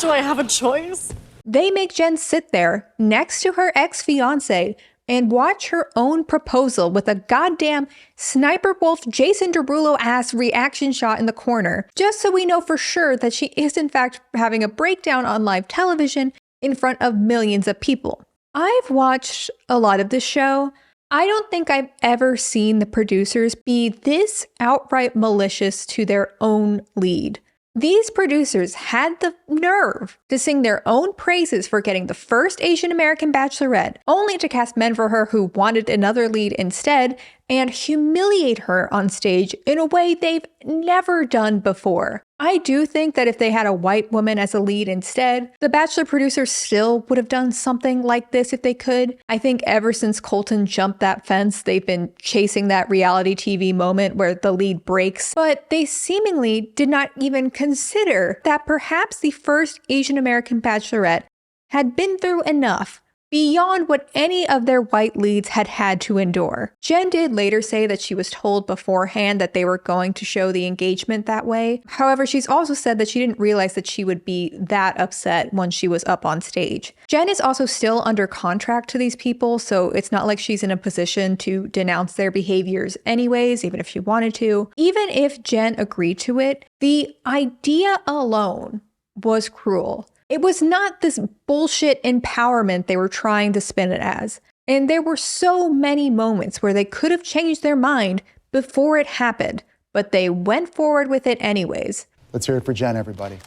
Do I have a choice? They make Jenn sit there next to her ex-fiance and watch her own proposal with a goddamn Sniper Wolf Jason Derulo-ass reaction shot in the corner, just so we know for sure that she is in fact having a breakdown on live television in front of millions of people. I've watched a lot of this show. I don't think I've ever seen the producers be this outright malicious to their own lead. These producers had the nerve to sing their own praises for getting the first Asian American Bachelorette, only to cast men for her who wanted another lead instead, and humiliate her on stage in a way they've never done before. I do think that if they had a white woman as a lead instead, the Bachelor producers still would have done something like this if they could. I think ever since Colton jumped that fence, they've been chasing that reality TV moment where the lead breaks, but they seemingly did not even consider that perhaps the first Asian American Bachelorette had been through enough beyond what any of their white leads had had to endure. Jenn did later say that she was told beforehand that they were going to show the engagement that way. However, she's also said that she didn't realize that she would be that upset when she was up on stage. Jenn is also still under contract to these people, so it's not like she's in a position to denounce their behaviors anyways, even if she wanted to. Even if Jenn agreed to it, the idea alone was cruel. It was not this bullshit empowerment they were trying to spin it as. And there were so many moments where they could have changed their mind before it happened, but they went forward with it anyways. Let's hear it for Jenn, everybody.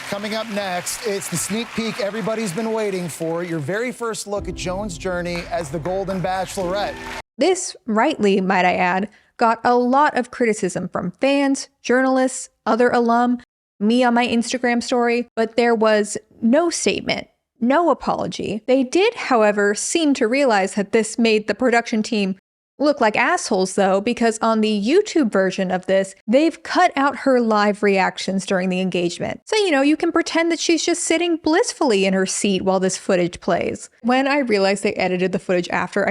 Coming up next, it's the sneak peek everybody's been waiting for, your very first look at Joan's journey as the Golden Bachelorette. This, rightly, might I add, got a lot of criticism from fans, journalists, other alum, me on my Instagram story, but there was no statement, no apology. They did, however, seem to realize that this made the production team look like assholes though, because on the YouTube version of this, they've cut out her live reactions during the engagement. So, you can pretend that she's just sitting blissfully in her seat while this footage plays. When I realized they edited the footage after,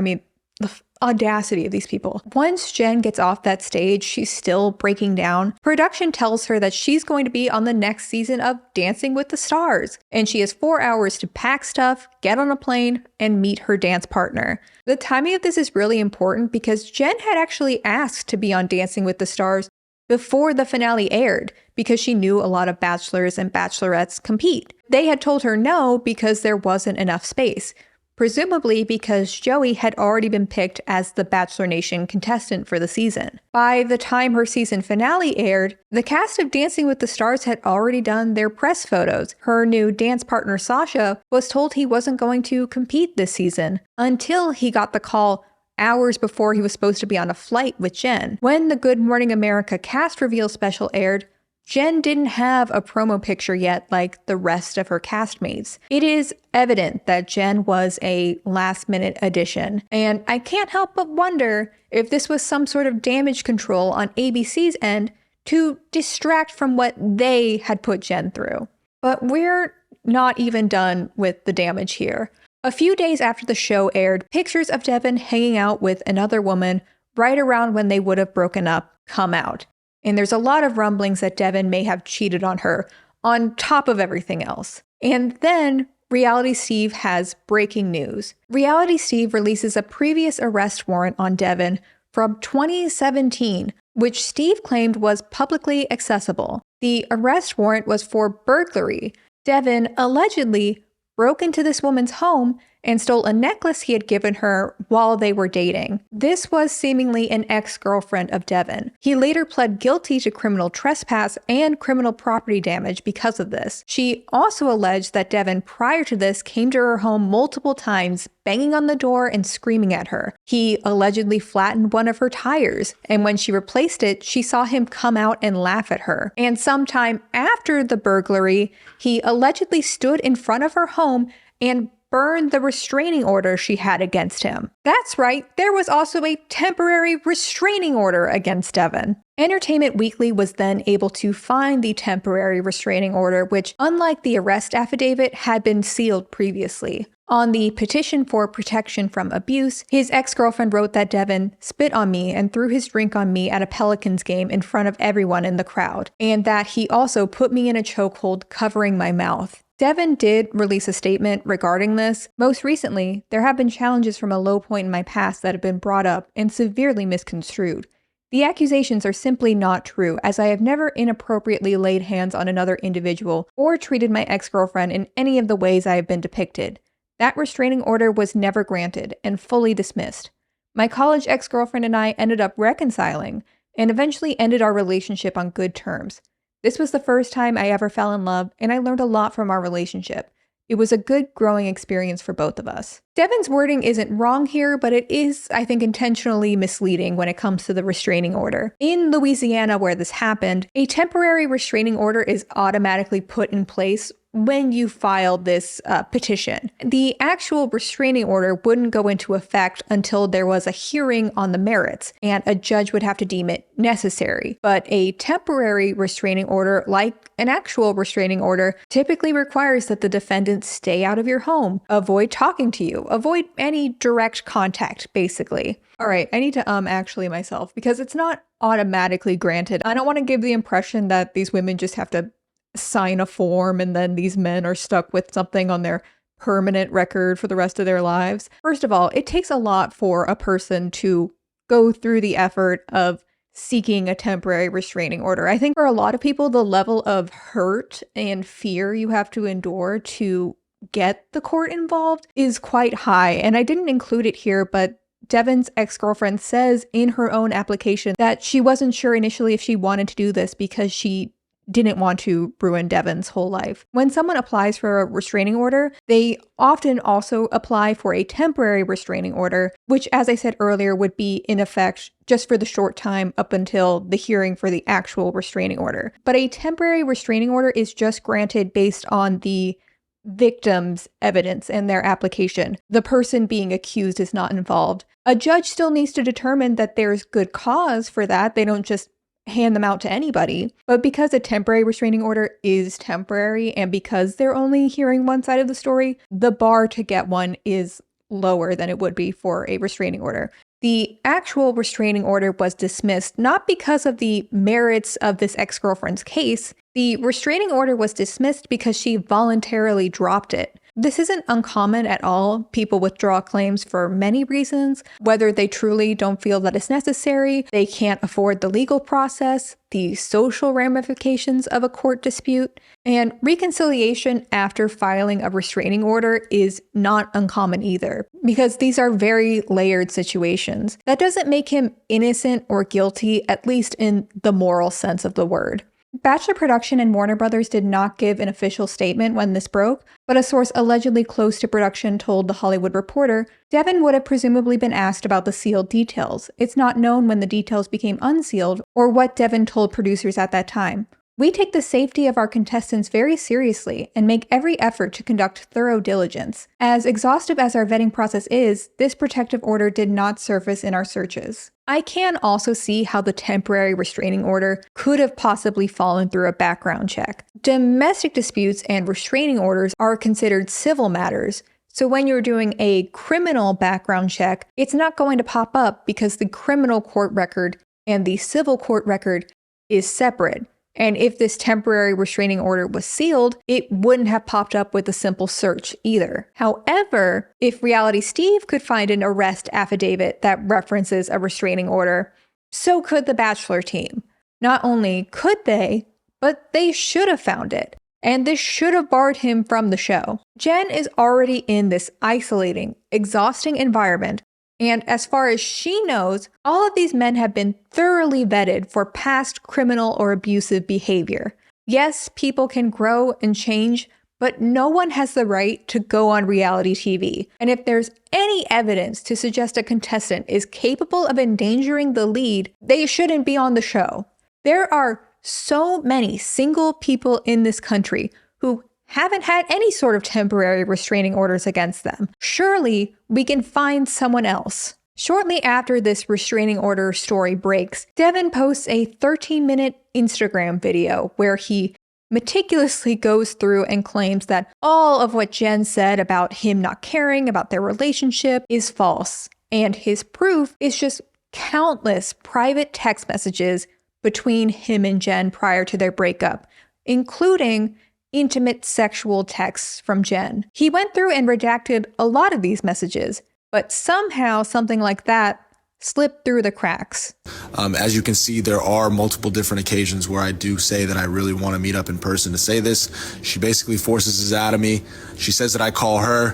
the audacity of these people. Once Jenn gets off that stage, she's still breaking down. Production tells her that she's going to be on the next season of Dancing with the Stars, and she has 4 hours to pack stuff, get on a plane, and meet her dance partner. The timing of this is really important because Jenn had actually asked to be on Dancing with the Stars before the finale aired because she knew a lot of bachelors and bachelorettes compete. They had told her no because there wasn't enough space. presumably because Joey had already been picked as the Bachelor Nation contestant for the season. By the time her season finale aired, the cast of Dancing with the Stars had already done their press photos. Her new dance partner Sasha was told he wasn't going to compete this season until he got the call hours before he was supposed to be on a flight with Jenn. When the Good Morning America cast reveal special aired, Jenn didn't have a promo picture yet like the rest of her castmates. It is evident that Jenn was a last-minute addition, and I can't help but wonder if this was some sort of damage control on ABC's end to distract from what they had put Jenn through. But we're not even done with the damage here. A few days after the show aired, pictures of Devin hanging out with another woman right around when they would have broken up come out. And there's a lot of rumblings that Devin may have cheated on her, on top of everything else. And then Reality Steve has breaking news. Reality Steve releases a previous arrest warrant on Devin from 2017, which Steve claimed was publicly accessible. The arrest warrant was for burglary. Devin allegedly broke into this woman's home and stole a necklace he had given her while they were dating. This was seemingly an ex-girlfriend of Devin. He later pled guilty to criminal trespass and criminal property damage because of this. She also alleged that Devin prior to this came to her home multiple times, banging on the door and screaming at her. He allegedly flattened one of her tires, and when she replaced it, she saw him come out and laugh at her. And sometime after the burglary, he allegedly stood in front of her home and burned the restraining order she had against him. That's right, there was also a temporary restraining order against Devin. Entertainment Weekly was then able to find the temporary restraining order, which, unlike the arrest affidavit, had been sealed previously. On the petition for protection from abuse, his ex-girlfriend wrote that Devin spit on me and threw his drink on me at a Pelicans game in front of everyone in the crowd, and that he also put me in a chokehold covering my mouth. Devin did release a statement regarding this. Most recently, there have been challenges from a low point in my past that have been brought up and severely misconstrued. The accusations are simply not true, as I have never inappropriately laid hands on another individual or treated my ex-girlfriend in any of the ways I have been depicted. That restraining order was never granted and fully dismissed. My college ex-girlfriend and I ended up reconciling and eventually ended our relationship on good terms. This was the first time I ever fell in love, and I learned a lot from our relationship. It was a good growing experience for both of us. Devin's wording isn't wrong here, but it is, I think, intentionally misleading when it comes to the restraining order. In Louisiana, where this happened, a temporary restraining order is automatically put in place when you filed this petition. The actual restraining order wouldn't go into effect until there was a hearing on the merits, and a judge would have to deem it necessary. But a temporary restraining order, like an actual restraining order, typically requires that the defendant stay out of your home, avoid talking to you, avoid any direct contact, basically. All right, I need to actually myself, because it's not automatically granted. I don't want to give the impression that these women just have to sign a form and then these men are stuck with something on their permanent record for the rest of their lives. First of all, it takes a lot for a person to go through the effort of seeking a temporary restraining order. I think for a lot of people, the level of hurt and fear you have to endure to get the court involved is quite high. And I didn't include it here, but Devin's ex-girlfriend says in her own application that she wasn't sure initially if she wanted to do this because she didn't want to ruin Devin's whole life. When someone applies for a restraining order, they often also apply for a temporary restraining order, which, as I said earlier, would be in effect just for the short time up until the hearing for the actual restraining order. But a temporary restraining order is just granted based on the victim's evidence and their application. The person being accused is not involved. A judge still needs to determine that there's good cause for that. They don't just hand them out to anybody. But because a temporary restraining order is temporary, and because they're only hearing one side of the story, the bar to get one is lower than it would be for a restraining order. The actual restraining order was dismissed not because of the merits of this ex-girlfriend's case. The restraining order was dismissed because she voluntarily dropped it. This isn't uncommon at all. People withdraw claims for many reasons, whether they truly don't feel that it's necessary, they can't afford the legal process, the social ramifications of a court dispute, and reconciliation after filing a restraining order is not uncommon either, because these are very layered situations. That doesn't make him innocent or guilty, at least in the moral sense of the word. Bachelor production and Warner Brothers did not give an official statement when this broke, but a source allegedly close to production told The Hollywood Reporter Devin would have presumably been asked about the sealed details. It's not known when the details became unsealed or what Devin told producers at that time. We take the safety of our contestants very seriously and make every effort to conduct thorough diligence. As exhaustive as our vetting process is, this protective order did not surface in our searches. I can also see how the temporary restraining order could have possibly fallen through a background check. Domestic disputes and restraining orders are considered civil matters, so when you're doing a criminal background check, it's not going to pop up because the criminal court record and the civil court record is separate. And if this temporary restraining order was sealed, it wouldn't have popped up with a simple search either. However, if Reality Steve could find an arrest affidavit that references a restraining order, so could the Bachelor team. Not only could they, but they should have found it. And this should have barred him from the show. Jenn is already in this isolating, exhausting environment. And as far as she knows, all of these men have been thoroughly vetted for past criminal or abusive behavior. Yes, people can grow and change, but no one has the right to go on reality TV. And if there's any evidence to suggest a contestant is capable of endangering the lead, they shouldn't be on the show. There are so many single people in this country who haven't had any sort of temporary restraining orders against them. Surely we can find someone else. Shortly after this restraining order story breaks, Devin posts a 13-minute Instagram video where he meticulously goes through and claims that all of what Jenn said about him not caring about their relationship is false. And his proof is just countless private text messages between him and Jenn prior to their breakup, including intimate sexual texts from Jenn. He went through and redacted a lot of these messages, but somehow something like that slipped through the cracks. As you can see, there are multiple different occasions where I do say that I really want to meet up in person to say this. She basically forces this out of me. She says that I call her,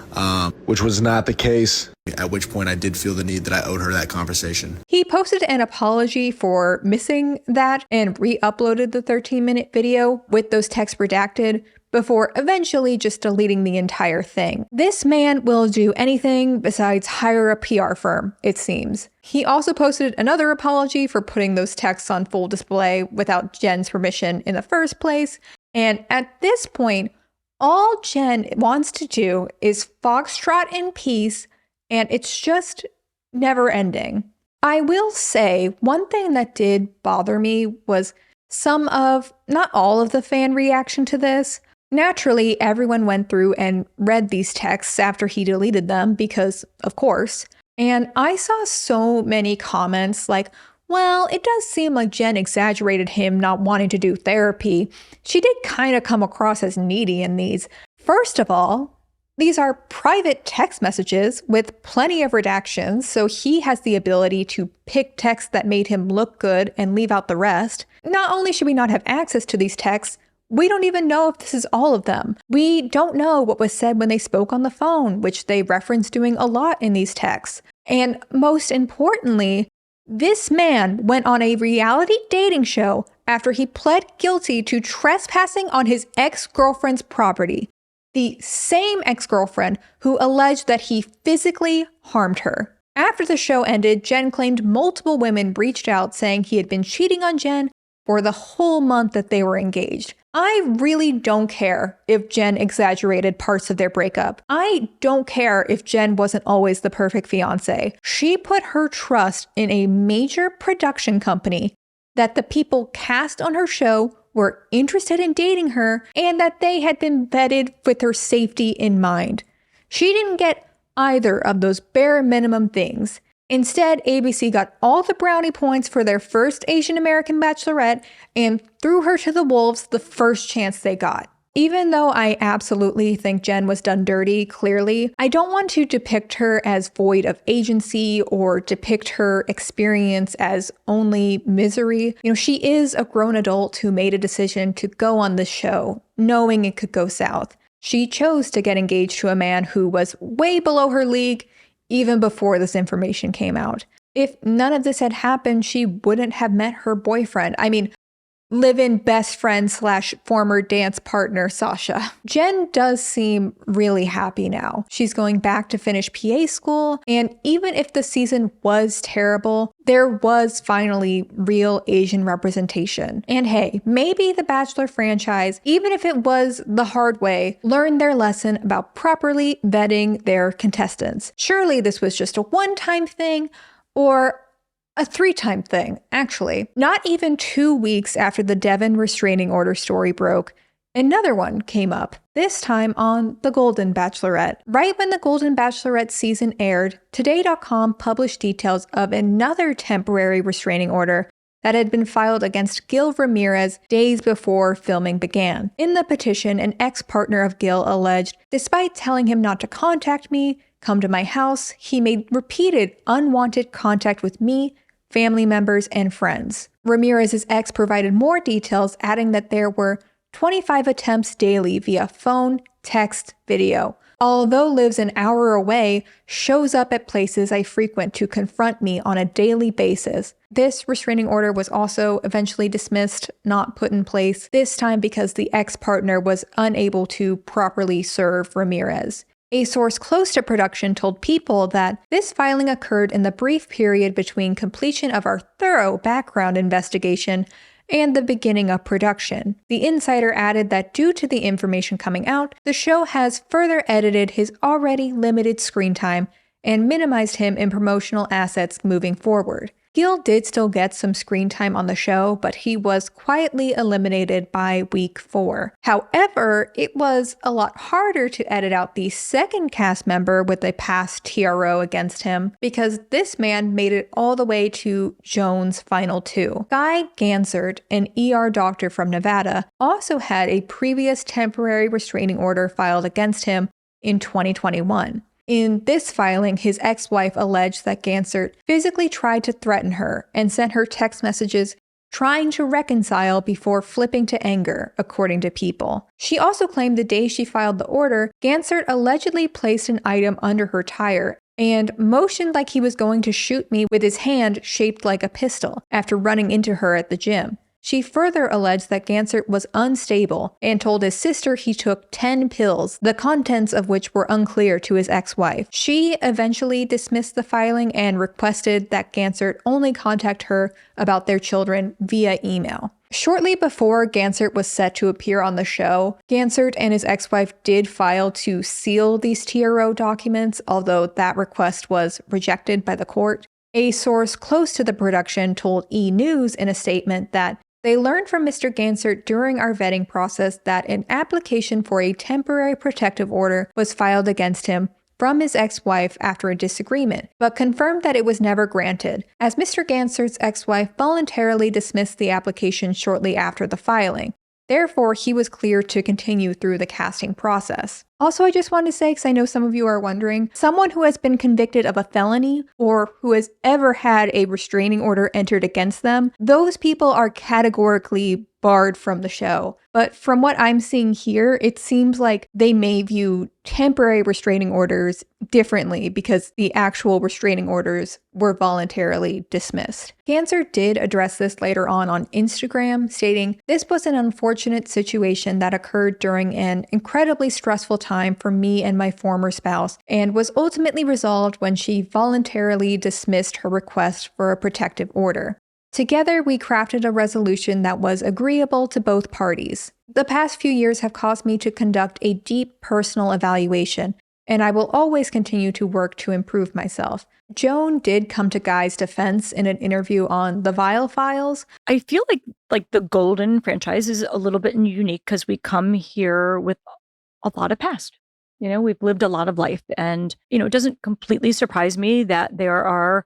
which was not the case, at which point I did feel the need that I owed her that conversation. He posted an apology for missing that and re-uploaded the 13-minute video with those texts redacted before eventually just deleting the entire thing. This man will do anything besides hire a PR firm, it seems. He also posted another apology for putting those texts on full display without Jenn's permission in the first place. And at this point, all Jenn wants to do is foxtrot in peace, and it's just never ending. I will say, one thing that did bother me was some of, not all of the fan reaction to this. Naturally, everyone went through and read these texts after he deleted them because, of course. And I saw so many comments like, well, it does seem like Jenn exaggerated him not wanting to do therapy. She did kind of come across as needy in these. First of all, these are private text messages with plenty of redactions, so he has the ability to pick texts that made him look good and leave out the rest. Not only should we not have access to these texts, we don't even know if this is all of them. We don't know what was said when they spoke on the phone, which they reference doing a lot in these texts. And most importantly, this man went on a reality dating show after he pled guilty to trespassing on his ex-girlfriend's property. The same ex-girlfriend who alleged that he physically harmed her. After the show ended, Jenn claimed multiple women reached out saying he had been cheating on Jenn for the whole month that they were engaged. I really don't care if Jenn exaggerated parts of their breakup. I don't care if Jenn wasn't always the perfect fiance. She put her trust in a major production company that the people cast on her show were interested in dating her and that they had been vetted with her safety in mind. She didn't get either of those bare minimum things. Instead, ABC got all the brownie points for their first Asian American bachelorette and threw her to the wolves the first chance they got. Even though I absolutely think Jenn was done dirty, clearly, I don't want to depict her as void of agency or depict her experience as only misery. She is a grown adult who made a decision to go on this show, knowing it could go south. She chose to get engaged to a man who was way below her league, even before this information came out. If none of this had happened, she wouldn't have met her boyfriend. Live-in best friend / former dance partner, Sasha. Jenn does seem really happy now. She's going back to finish PA school, and even if the season was terrible, there was finally real Asian representation. And hey, maybe the Bachelor franchise, even if it was the hard way, learned their lesson about properly vetting their contestants. Surely this was just a one-time thing, or a 3-time thing, actually. Not even 2 weeks after the Devin restraining order story broke, another one came up, this time on The Golden Bachelorette. Right when The Golden Bachelorette season aired, Today.com published details of another temporary restraining order that had been filed against Gil Ramirez days before filming began. In the petition, an ex-partner of Gil alleged, despite telling him not to contact me, come to my house, he made repeated unwanted contact with me, family members, and friends. Ramirez's ex provided more details, adding that there were 25 attempts daily via phone, text, video. Although lives an hour away, shows up at places I frequent to confront me on a daily basis. This restraining order was also eventually dismissed, not put in place, this time because the ex-partner was unable to properly serve Ramirez. A source close to production told People that this filing occurred in the brief period between completion of our thorough background investigation and the beginning of production. The insider added that due to the information coming out, the show has further edited his already limited screen time and minimized him in promotional assets moving forward. Gil did still get some screen time on the show, but he was quietly eliminated by week 4. However, it was a lot harder to edit out the second cast member with a past TRO against him, because this man made it all the way to Joan's final 2. Guy Gansert, an ER doctor from Nevada, also had a previous temporary restraining order filed against him in 2021. In this filing, his ex-wife alleged that Gansert physically tried to threaten her and sent her text messages trying to reconcile before flipping to anger, according to People. She also claimed the day she filed the order, Gansert allegedly placed an item under her tire and motioned like he was going to shoot me with his hand shaped like a pistol after running into her at the gym. She further alleged that Gansert was unstable and told his sister he took 10 pills, the contents of which were unclear to his ex-wife. She eventually dismissed the filing and requested that Gansert only contact her about their children via email. Shortly before Gansert was set to appear on the show, Gansert and his ex-wife did file to seal these TRO documents, although that request was rejected by the court. A source close to the production told E! News in a statement that they learned from Mr. Gansert during our vetting process that an application for a temporary protective order was filed against him from his ex-wife after a disagreement, but confirmed that it was never granted, as Mr. Gansert's ex-wife voluntarily dismissed the application shortly after the filing. Therefore, he was cleared to continue through the casting process. Also, I just wanted to say, because I know some of you are wondering, someone who has been convicted of a felony or who has ever had a restraining order entered against them, those people are categorically barred from the show. But from what I'm seeing here, it seems like they may view temporary restraining orders differently because the actual restraining orders were voluntarily dismissed. Gansert did address this later on Instagram, stating, "This was an unfortunate situation that occurred during an incredibly stressful time for me and my former spouse, and was ultimately resolved when she voluntarily dismissed her request for a protective order. Together, we crafted a resolution that was agreeable to both parties. The past few years have caused me to conduct a deep personal evaluation, and I will always continue to work to improve myself." Joan did come to Guy's defense in an interview on The Vile Files. I feel like the Golden franchise is a little bit unique because we come here with a lot of past. We've lived a lot of life, and, it doesn't completely surprise me that there are,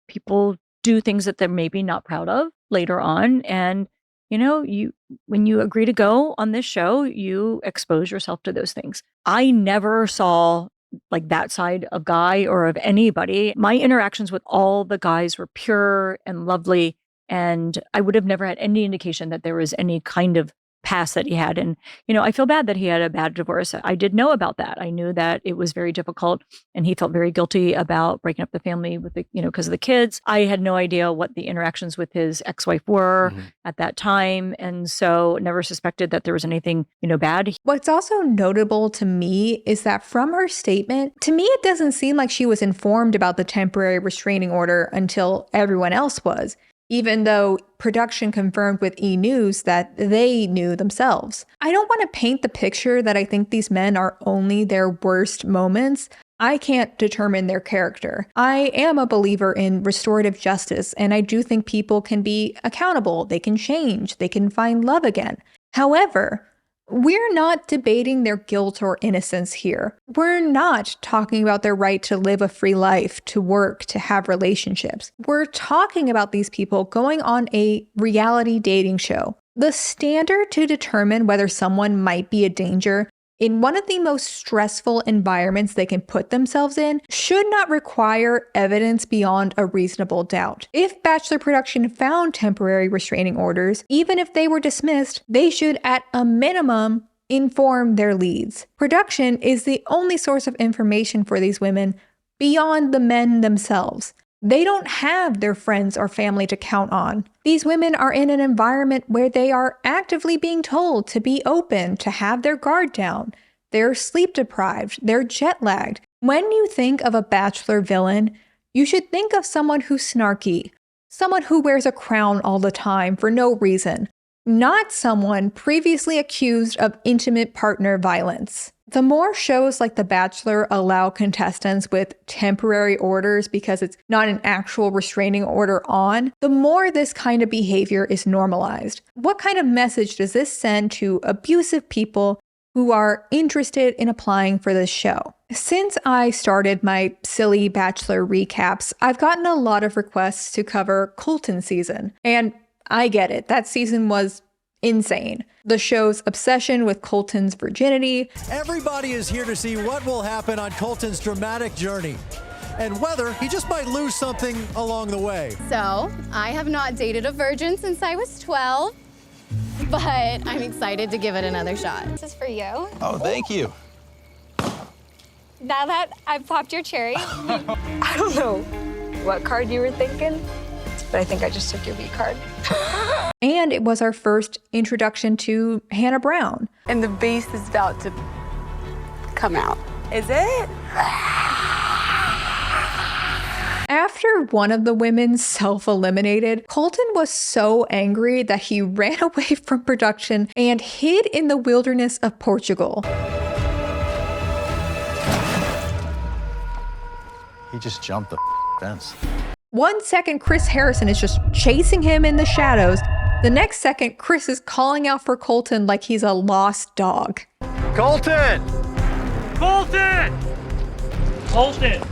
people do things that they're maybe not proud of later on. And, when you agree to go on this show, you expose yourself to those things. I never saw like that side of Guy or of anybody. My interactions with all the guys were pure and lovely, and I would have never had any indication that there was any kind of past that he had. And, I feel bad that he had a bad divorce. I did know about that. I knew that it was very difficult, and he felt very guilty about breaking up the family with because of the kids. I had no idea what the interactions with his ex-wife were at that time. And so never suspected that there was anything, bad. What's also notable to me is that from her statement, to me, it doesn't seem like she was informed about the temporary restraining order until everyone else was, even though production confirmed with E! News that they knew themselves. I don't want to paint the picture that I think these men are only their worst moments. I can't determine their character. I am a believer in restorative justice, and I do think people can be accountable, they can change, they can find love again. However, we're not debating their guilt or innocence here. We're not talking about their right to live a free life, to work, to have relationships. We're talking about these people going on a reality dating show. The standard to determine whether someone might be a danger in one of the most stressful environments they can put themselves in should not require evidence beyond a reasonable doubt. If Bachelor production found temporary restraining orders, even if they were dismissed, they should at a minimum inform their leads. Production is the only source of information for these women beyond the men themselves. They don't have their friends or family to count on. These women are in an environment where they are actively being told to be open, to have their guard down. They're sleep deprived, they're jet lagged. When you think of a Bachelor villain, you should think of someone who's snarky, someone who wears a crown all the time for no reason, not someone previously accused of intimate partner violence. The more shows like The Bachelor allow contestants with temporary orders because it's not an actual restraining order on, the more this kind of behavior is normalized. What kind of message does this send to abusive people who are interested in applying for this show? Since I started my silly Bachelor recaps, I've gotten a lot of requests to cover Colton's season. And I get it, that season was insane. The show's obsession with Colton's virginity. Everybody is here to see what will happen on Colton's dramatic journey and whether he just might lose something along the way. So, I have not dated a virgin since I was 12, but I'm excited to give it another shot. This is for you. Oh, thank you. Now that I've popped your cherry. I don't know what card you were thinking, but I think I just took your V card. And it was our first introduction to Hannah Brown. And the beast is about to come out. Is it? After one of the women self-eliminated, Colton was so angry that he ran away from production and hid in the wilderness of Portugal. He just jumped the fence. 1 second, Chris Harrison is just chasing him in the shadows. The next second, Chris is calling out for Colton like he's a lost dog. Colton! Colton! Colton!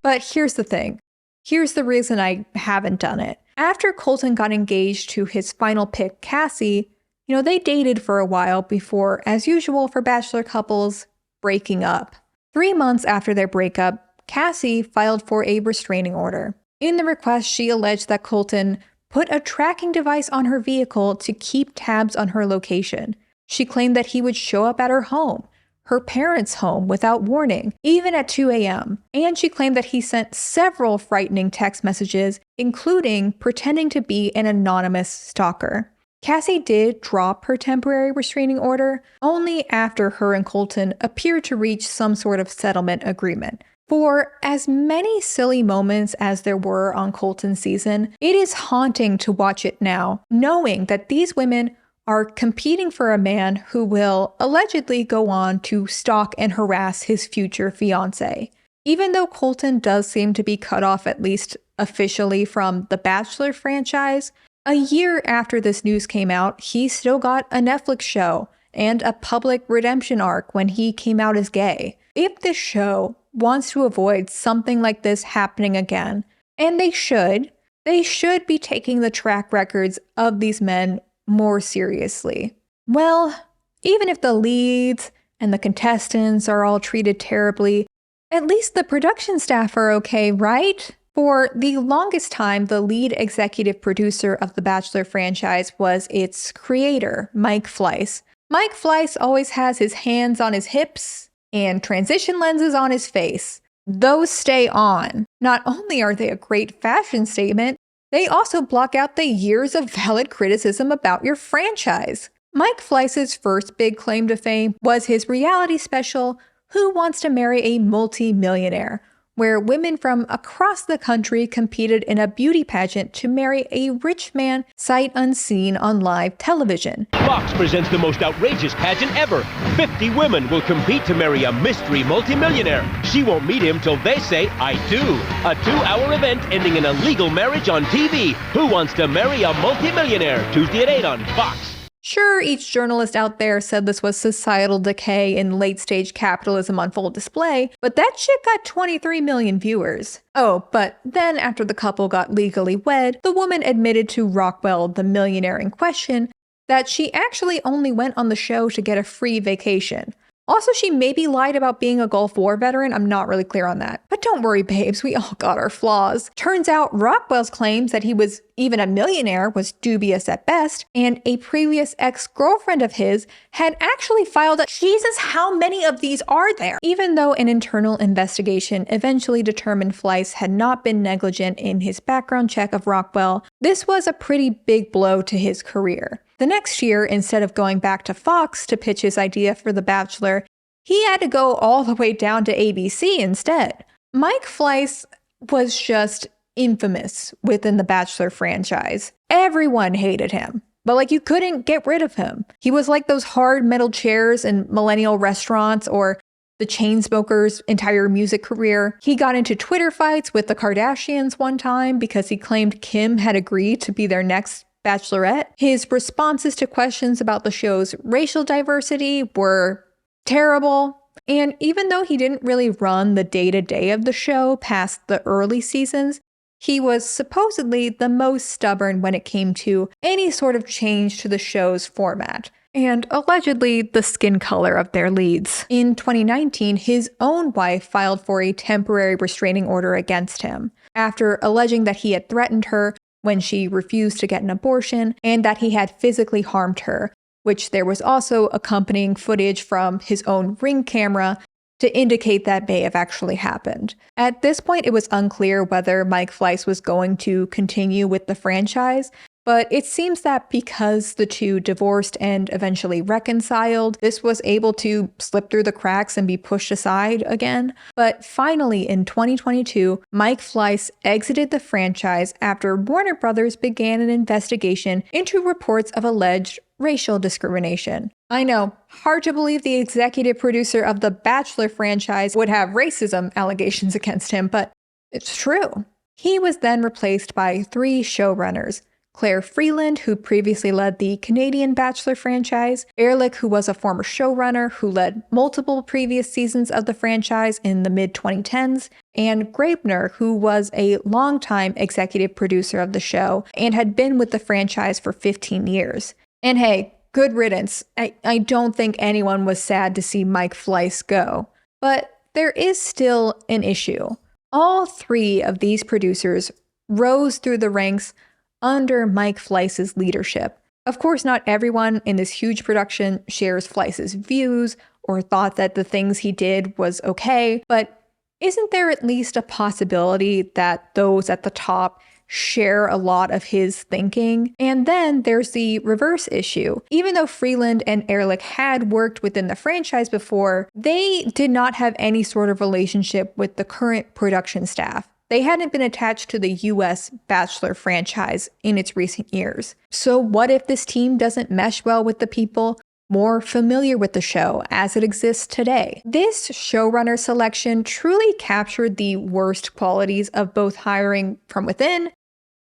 But here's the thing. Here's the reason I haven't done it. After Colton got engaged to his final pick, Cassie, they dated for a while before, as usual for Bachelor couples, breaking up. 3 months after their breakup, Cassie filed for a restraining order. In the request, she alleged that Colton put a tracking device on her vehicle to keep tabs on her location. She claimed that he would show up at her home, her parents' home, without warning, even at 2 a.m. And she claimed that he sent several frightening text messages, including pretending to be an anonymous stalker. Cassie did drop her temporary restraining order only after her and Colton appeared to reach some sort of settlement agreement. For as many silly moments as there were on Colton's season, it is haunting to watch it now, knowing that these women are competing for a man who will allegedly go on to stalk and harass his future fiancé. Even though Colton does seem to be cut off, at least officially, from the Bachelor franchise, a year after this news came out, he still got a Netflix show and a public redemption arc when he came out as gay. If this show wants to avoid something like this happening again, and they should, they should be taking the track records of these men more seriously. Well, even if the leads and the contestants are all treated terribly, at least the production staff are okay, right? For the longest time, the lead executive producer of the Bachelor franchise was its creator, Mike Fleiss. Mike Fleiss always has his hands on his hips and transition lenses on his face. Those stay on. Not only are they a great fashion statement, they also block out the years of valid criticism about your franchise. Mike Fleiss's first big claim to fame was his reality special, Who Wants to Marry a Multi-Millionaire?, where women from across the country competed in a beauty pageant to marry a rich man sight unseen on live television. Fox presents the most outrageous pageant ever. 50 women will compete to marry a mystery multimillionaire. She won't meet him till they say, I do. A 2-hour event ending in a legal marriage on TV. Who Wants to Marry a Multimillionaire? Tuesday at 8 on Fox. Sure, each journalist out there said this was societal decay and late-stage capitalism on full display, but that shit got 23 million viewers. Oh, but then after the couple got legally wed, the woman admitted to Rockwell, the millionaire in question, that she actually only went on the show to get a free vacation. Also, she maybe lied about being a Gulf War veteran. I'm not really clear on that. But don't worry, babes, we all got our flaws. Turns out Rockwell's claims that he was even a millionaire was dubious at best, and a previous ex-girlfriend of his had actually filed a Jesus, how many of these are there? Even though an internal investigation eventually determined Fleiss had not been negligent in his background check of Rockwell, this was a pretty big blow to his career. The next year, instead of going back to Fox to pitch his idea for The Bachelor, he had to go all the way down to ABC instead. Mike Fleiss was just infamous within the Bachelor franchise. Everyone hated him, but you couldn't get rid of him. He was like those hard metal chairs in millennial restaurants or the Chainsmokers' entire music career. He got into Twitter fights with the Kardashians one time because he claimed Kim had agreed to be their next Bachelorette. His responses to questions about the show's racial diversity were terrible. And even though he didn't really run the day-to-day of the show past the early seasons, he was supposedly the most stubborn when it came to any sort of change to the show's format, and allegedly the skin color of their leads. In 2019, his own wife filed for a temporary restraining order against him, after alleging that he had threatened her when she refused to get an abortion, and that he had physically harmed her, which there was also accompanying footage from his own Ring camera to indicate that may have actually happened. At this point, it was unclear whether Mike Fleiss was going to continue with the franchise, but it seems that because the two divorced and eventually reconciled, this was able to slip through the cracks and be pushed aside again. But finally, in 2022, Mike Fleiss exited the franchise after Warner Brothers began an investigation into reports of alleged racial discrimination. I know, hard to believe the executive producer of the Bachelor franchise would have racism allegations against him, but it's true. He was then replaced by 3 showrunners: Claire Freeland, who previously led the Canadian Bachelor franchise, Ehrlich, who was a former showrunner who led multiple previous seasons of the franchise in the mid-2010s, and Graebner, who was a longtime executive producer of the show and had been with the franchise for 15 years. And hey, good riddance. I don't think anyone was sad to see Mike Fleiss go. But there is still an issue. All 3 of these producers rose through the ranks under Mike Fleiss's leadership. Of course, not everyone in this huge production shares Fleiss's views or thought that the things he did was okay, but isn't there at least a possibility that those at the top share a lot of his thinking? And then there's the reverse issue. Even though Freeland and Ehrlich had worked within the franchise before, they did not have any sort of relationship with the current production staff. They hadn't been attached to the US Bachelor franchise in its recent years. So what if this team doesn't mesh well with the people more familiar with the show as it exists today? This showrunner selection truly captured the worst qualities of both hiring from within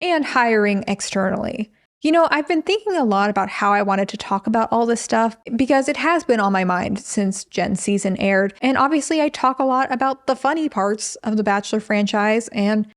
and hiring externally. You know, I've been thinking a lot about how I wanted to talk about all this stuff because it has been on my mind since Jenn's season aired. And obviously I talk a lot about the funny parts of the Bachelor franchise, and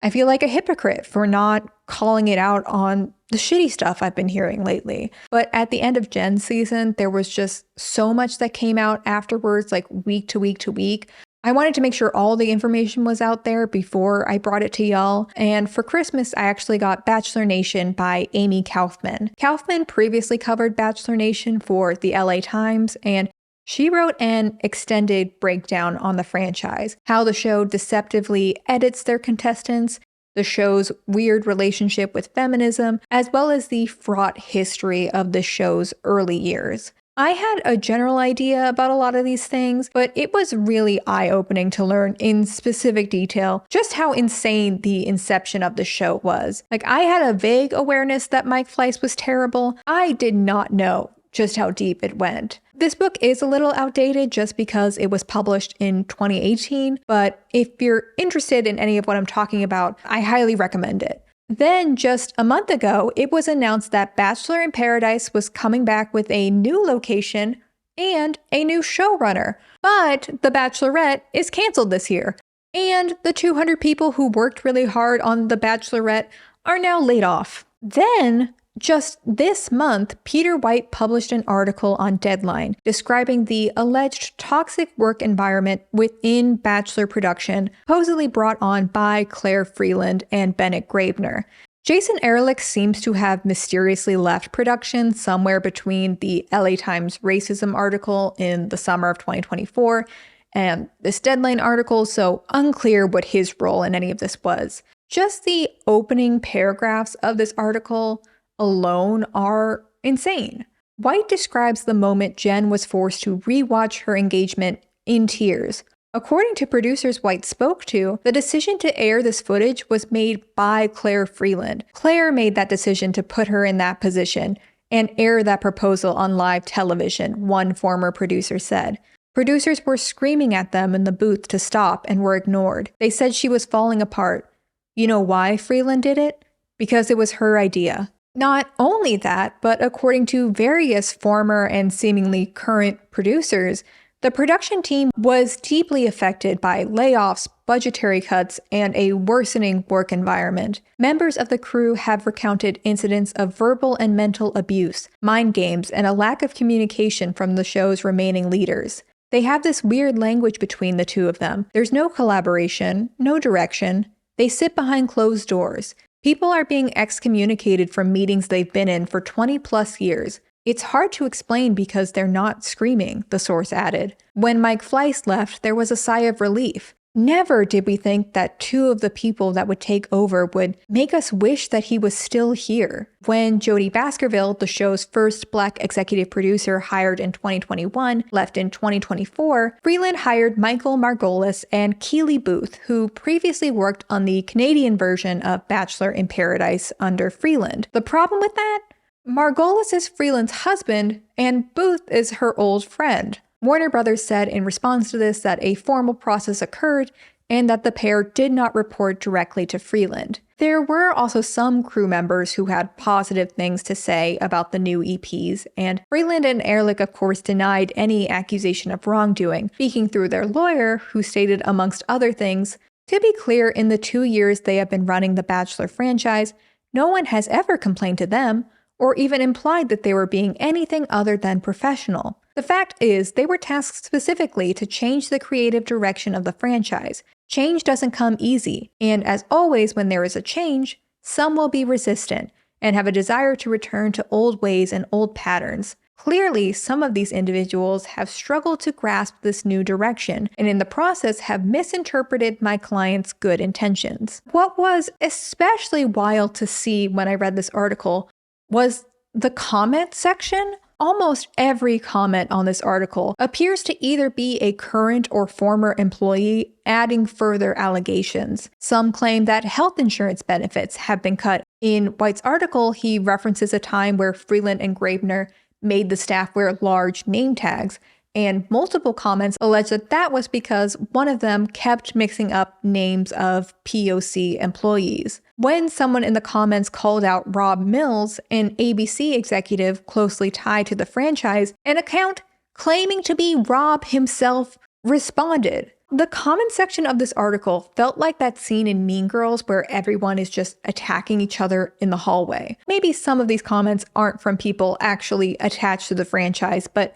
I feel like a hypocrite for not calling it out on the shitty stuff I've been hearing lately. But at the end of Jenn's season, there was just so much that came out afterwards, like week to week to week. I wanted to make sure all the information was out there before I brought it to y'all. And for Christmas, I actually got Bachelor Nation by Amy Kaufman. Kaufman previously covered Bachelor Nation for the LA Times, and she wrote an extended breakdown on the franchise, how the show deceptively edits their contestants, the show's weird relationship with feminism, as well as the fraught history of the show's early years. I had a general idea about a lot of these things, but it was really eye-opening to learn in specific detail just how insane the inception of the show was. Like, I had a vague awareness that Mike Fleiss was terrible. I did not know just how deep it went. This book is a little outdated just because it was published in 2018, but if you're interested in any of what I'm talking about, I highly recommend it. Then, just a month ago, it was announced that Bachelor in Paradise was coming back with a new location and a new showrunner. But The Bachelorette is canceled this year, and the 200 people who worked really hard on The Bachelorette are now laid off. Then, just this month, Peter White published an article on Deadline describing the alleged toxic work environment within Bachelor production, supposedly brought on by Claire Freeland and Bennett Graebner. Jason Ehrlich seems to have mysteriously left production somewhere between the LA Times racism article in the summer of 2024 and this Deadline article, so unclear what his role in any of this was. Just the opening paragraphs of this article alone are insane. White describes the moment Jenn was forced to rewatch her engagement in tears. According to producers White spoke to, the decision to air this footage was made by Claire Freeland. Claire made that decision to put her in that position and air that proposal on live television, one former producer said. Producers were screaming at them in the booth to stop and were ignored. They said she was falling apart. You know why Freeland did it? Because it was her idea. Not only that, but according to various former and seemingly current producers, the production team was deeply affected by layoffs, budgetary cuts, and a worsening work environment. Members of the crew have recounted incidents of verbal and mental abuse, mind games, and a lack of communication from the show's remaining leaders. They have this weird language between the two of them. There's no collaboration, no direction. They sit behind closed doors. People are being excommunicated from meetings they've been in for 20 plus years. It's hard to explain because they're not screaming, the source added. When Mike Fleiss left, there was a sigh of relief. Never did we think that two of the people that would take over would make us wish that he was still here. When Jodie Baskerville, the show's first Black executive producer hired in 2021, left in 2024, Freeland hired Michael Margolis and Keely Booth, who previously worked on the Canadian version of Bachelor in Paradise under Freeland. The problem with that? Margolis is Freeland's husband, and Booth is her old friend. Warner Brothers said in response to this that a formal process occurred and that the pair did not report directly to Freeland. There were also some crew members who had positive things to say about the new EPs, and Freeland and Ehrlich of course denied any accusation of wrongdoing, speaking through their lawyer, who stated amongst other things, "To be clear, in the 2 years they have been running the Bachelor franchise, no one has ever complained to them, or even implied that they were being anything other than professional. The fact is, they were tasked specifically to change the creative direction of the franchise. Change doesn't come easy, and as always when there is a change, some will be resistant and have a desire to return to old ways and old patterns. Clearly, some of these individuals have struggled to grasp this new direction, and in the process have misinterpreted my client's good intentions." What was especially wild to see when I read this article was the comment section. Almost every comment on this article appears to either be a current or former employee adding further allegations. Some claim that health insurance benefits have been cut. In White's article, he references a time where Freeland and Graebner made the staff wear large name tags, and multiple comments allege that that was because one of them kept mixing up names of POC employees. When someone in the comments called out Rob Mills, an ABC executive closely tied to the franchise, an account claiming to be Rob himself responded. The comment section of this article felt like that scene in Mean Girls where everyone is just attacking each other in the hallway. Maybe some of these comments aren't from people actually attached to the franchise, but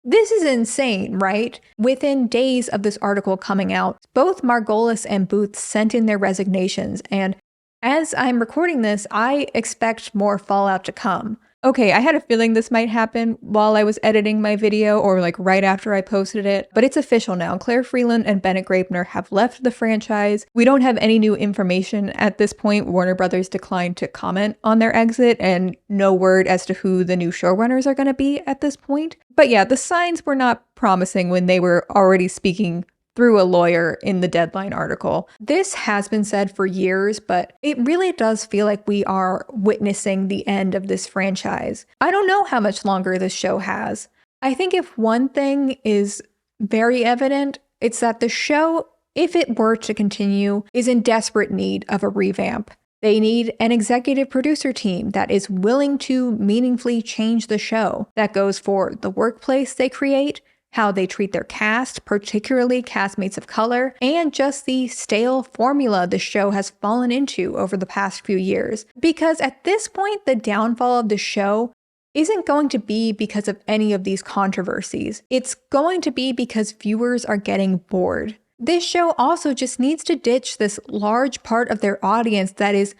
this is insane, right? Within days of this article coming out, both Margolis and Booth sent in their resignations, and as I'm recording this, I expect more fallout to come. Okay, I had a feeling this might happen while I was editing my video or like right after I posted it, but it's official now. Claire Freeland and Bennett Graebner have left the franchise. We don't have any new information at this point. Warner Brothers declined to comment on their exit, and no word as to who the new showrunners are going to be at this point. But yeah, the signs were not promising when they were already speaking through a lawyer in the Deadline article. This has been said for years, but it really does feel like we are witnessing the end of this franchise. I don't know how much longer this show has. I think if one thing is very evident, it's that the show, if it were to continue, is in desperate need of a revamp. They need an executive producer team that is willing to meaningfully change the show, that goes for the workplace they create, how they treat their cast, particularly castmates of color, and just the stale formula the show has fallen into over the past few years. Because at this point, the downfall of the show isn't going to be because of any of these controversies. It's going to be because viewers are getting bored. This show also just needs to ditch this large part of their audience that is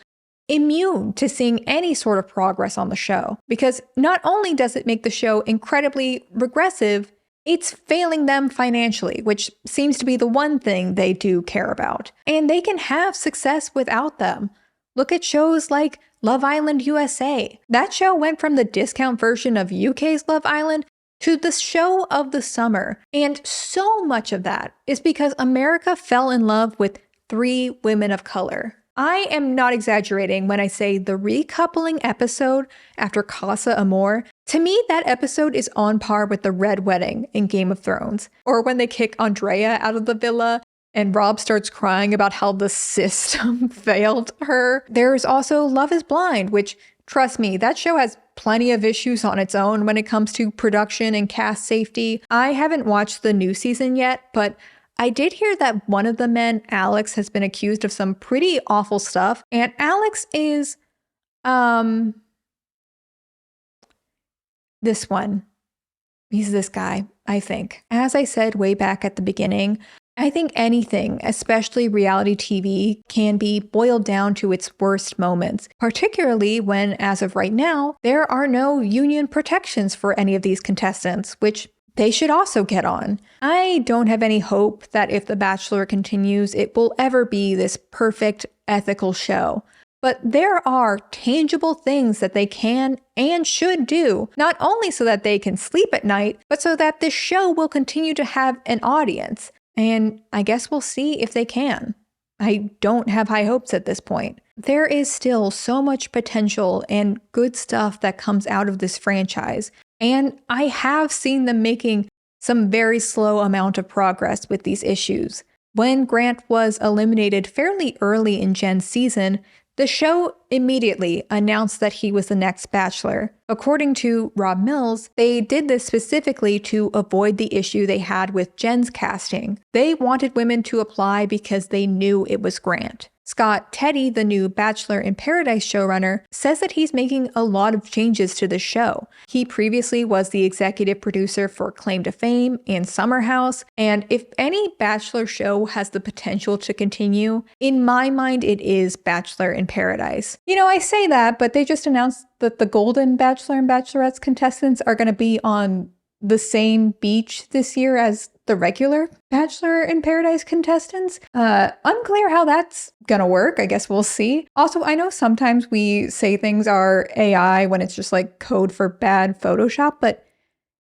immune to seeing any sort of progress on the show. Because not only does it make the show incredibly regressive, it's failing them financially, which seems to be the one thing they do care about. And they can have success without them. Look at shows like Love Island USA. That show went from the discount version of UK's Love Island to the show of the summer. And so much of that is because America fell in love with 3 women of color. I am not exaggerating when I say the recoupling episode after Casa Amor. To me, that episode is on par with the Red Wedding in Game of Thrones. Or when they kick Andrea out of the villa and Rob starts crying about how the system failed her. There's also Love is Blind, which, trust me, that show has plenty of issues on its own when it comes to production and cast safety. I haven't watched the new season yet, but I did hear that one of the men, Alex, has been accused of some pretty awful stuff. And Alex is, this one. He's this guy, I think. As I said way back at the beginning, I think anything, especially reality TV, can be boiled down to its worst moments, particularly when, as of right now, there are no union protections for any of these contestants, which they should also get on. I don't have any hope that if The Bachelor continues, it will ever be this perfect, ethical show. But there are tangible things that they can and should do, not only so that they can sleep at night, but so that this show will continue to have an audience. And I guess we'll see if they can. I don't have high hopes at this point. There is still so much potential and good stuff that comes out of this franchise. And I have seen them making some very slow amount of progress with these issues. When Grant was eliminated fairly early in Jenn's season, the show immediately announced that he was the next Bachelor. According to Rob Mills, they did this specifically to avoid the issue they had with Jenn's casting. They wanted women to apply because they knew it was Grant. Scott Teddy, the new Bachelor in Paradise showrunner, says that he's making a lot of changes to the show. He previously was the executive producer for Claim to Fame and Summer House, and if any Bachelor show has the potential to continue, in my mind it is Bachelor in Paradise. You know, I say that, but they just announced that the Golden Bachelor and Bachelorette's contestants are going to be on the same beach this year as the regular Bachelor in Paradise contestants. Unclear how that's gonna work. I guess we'll see. Also, I know sometimes we say things are AI when it's just like code for bad Photoshop, but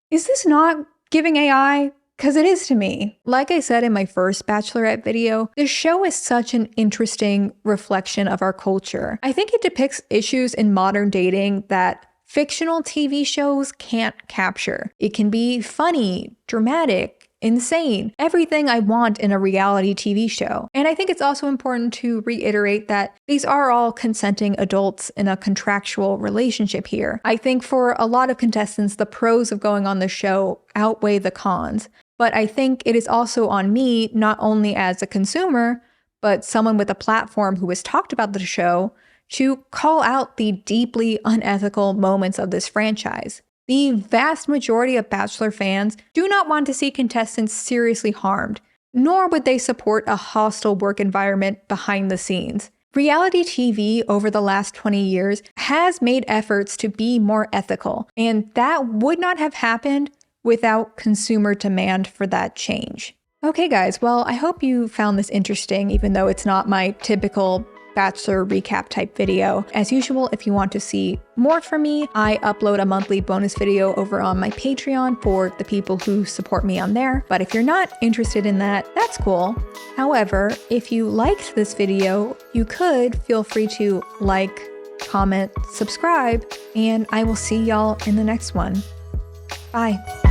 is this not giving AI? Because it is to me. Like I said in my first Bachelorette video, this show is such an interesting reflection of our culture. I think it depicts issues in modern dating that fictional TV shows can't capture. It can be funny, dramatic, insane, everything I want in a reality TV show. And I think it's also important to reiterate that these are all consenting adults in a contractual relationship here. I think for a lot of contestants, the pros of going on the show outweigh the cons. But I think it is also on me, not only as a consumer, but someone with a platform who has talked about the show, to call out the deeply unethical moments of this franchise. The vast majority of Bachelor fans do not want to see contestants seriously harmed, nor would they support a hostile work environment behind the scenes. Reality TV over the last 20 years has made efforts to be more ethical, and that would not have happened without consumer demand for that change. Okay guys, well, I hope you found this interesting, even though it's not my typical Bachelor recap type video. As usual, if you want to see more from me, I upload a monthly bonus video over on my Patreon for the people who support me on there. But if you're not interested in that, that's cool. However, if you liked this video, you could feel free to like, comment, subscribe, and I will see y'all in the next one. Bye.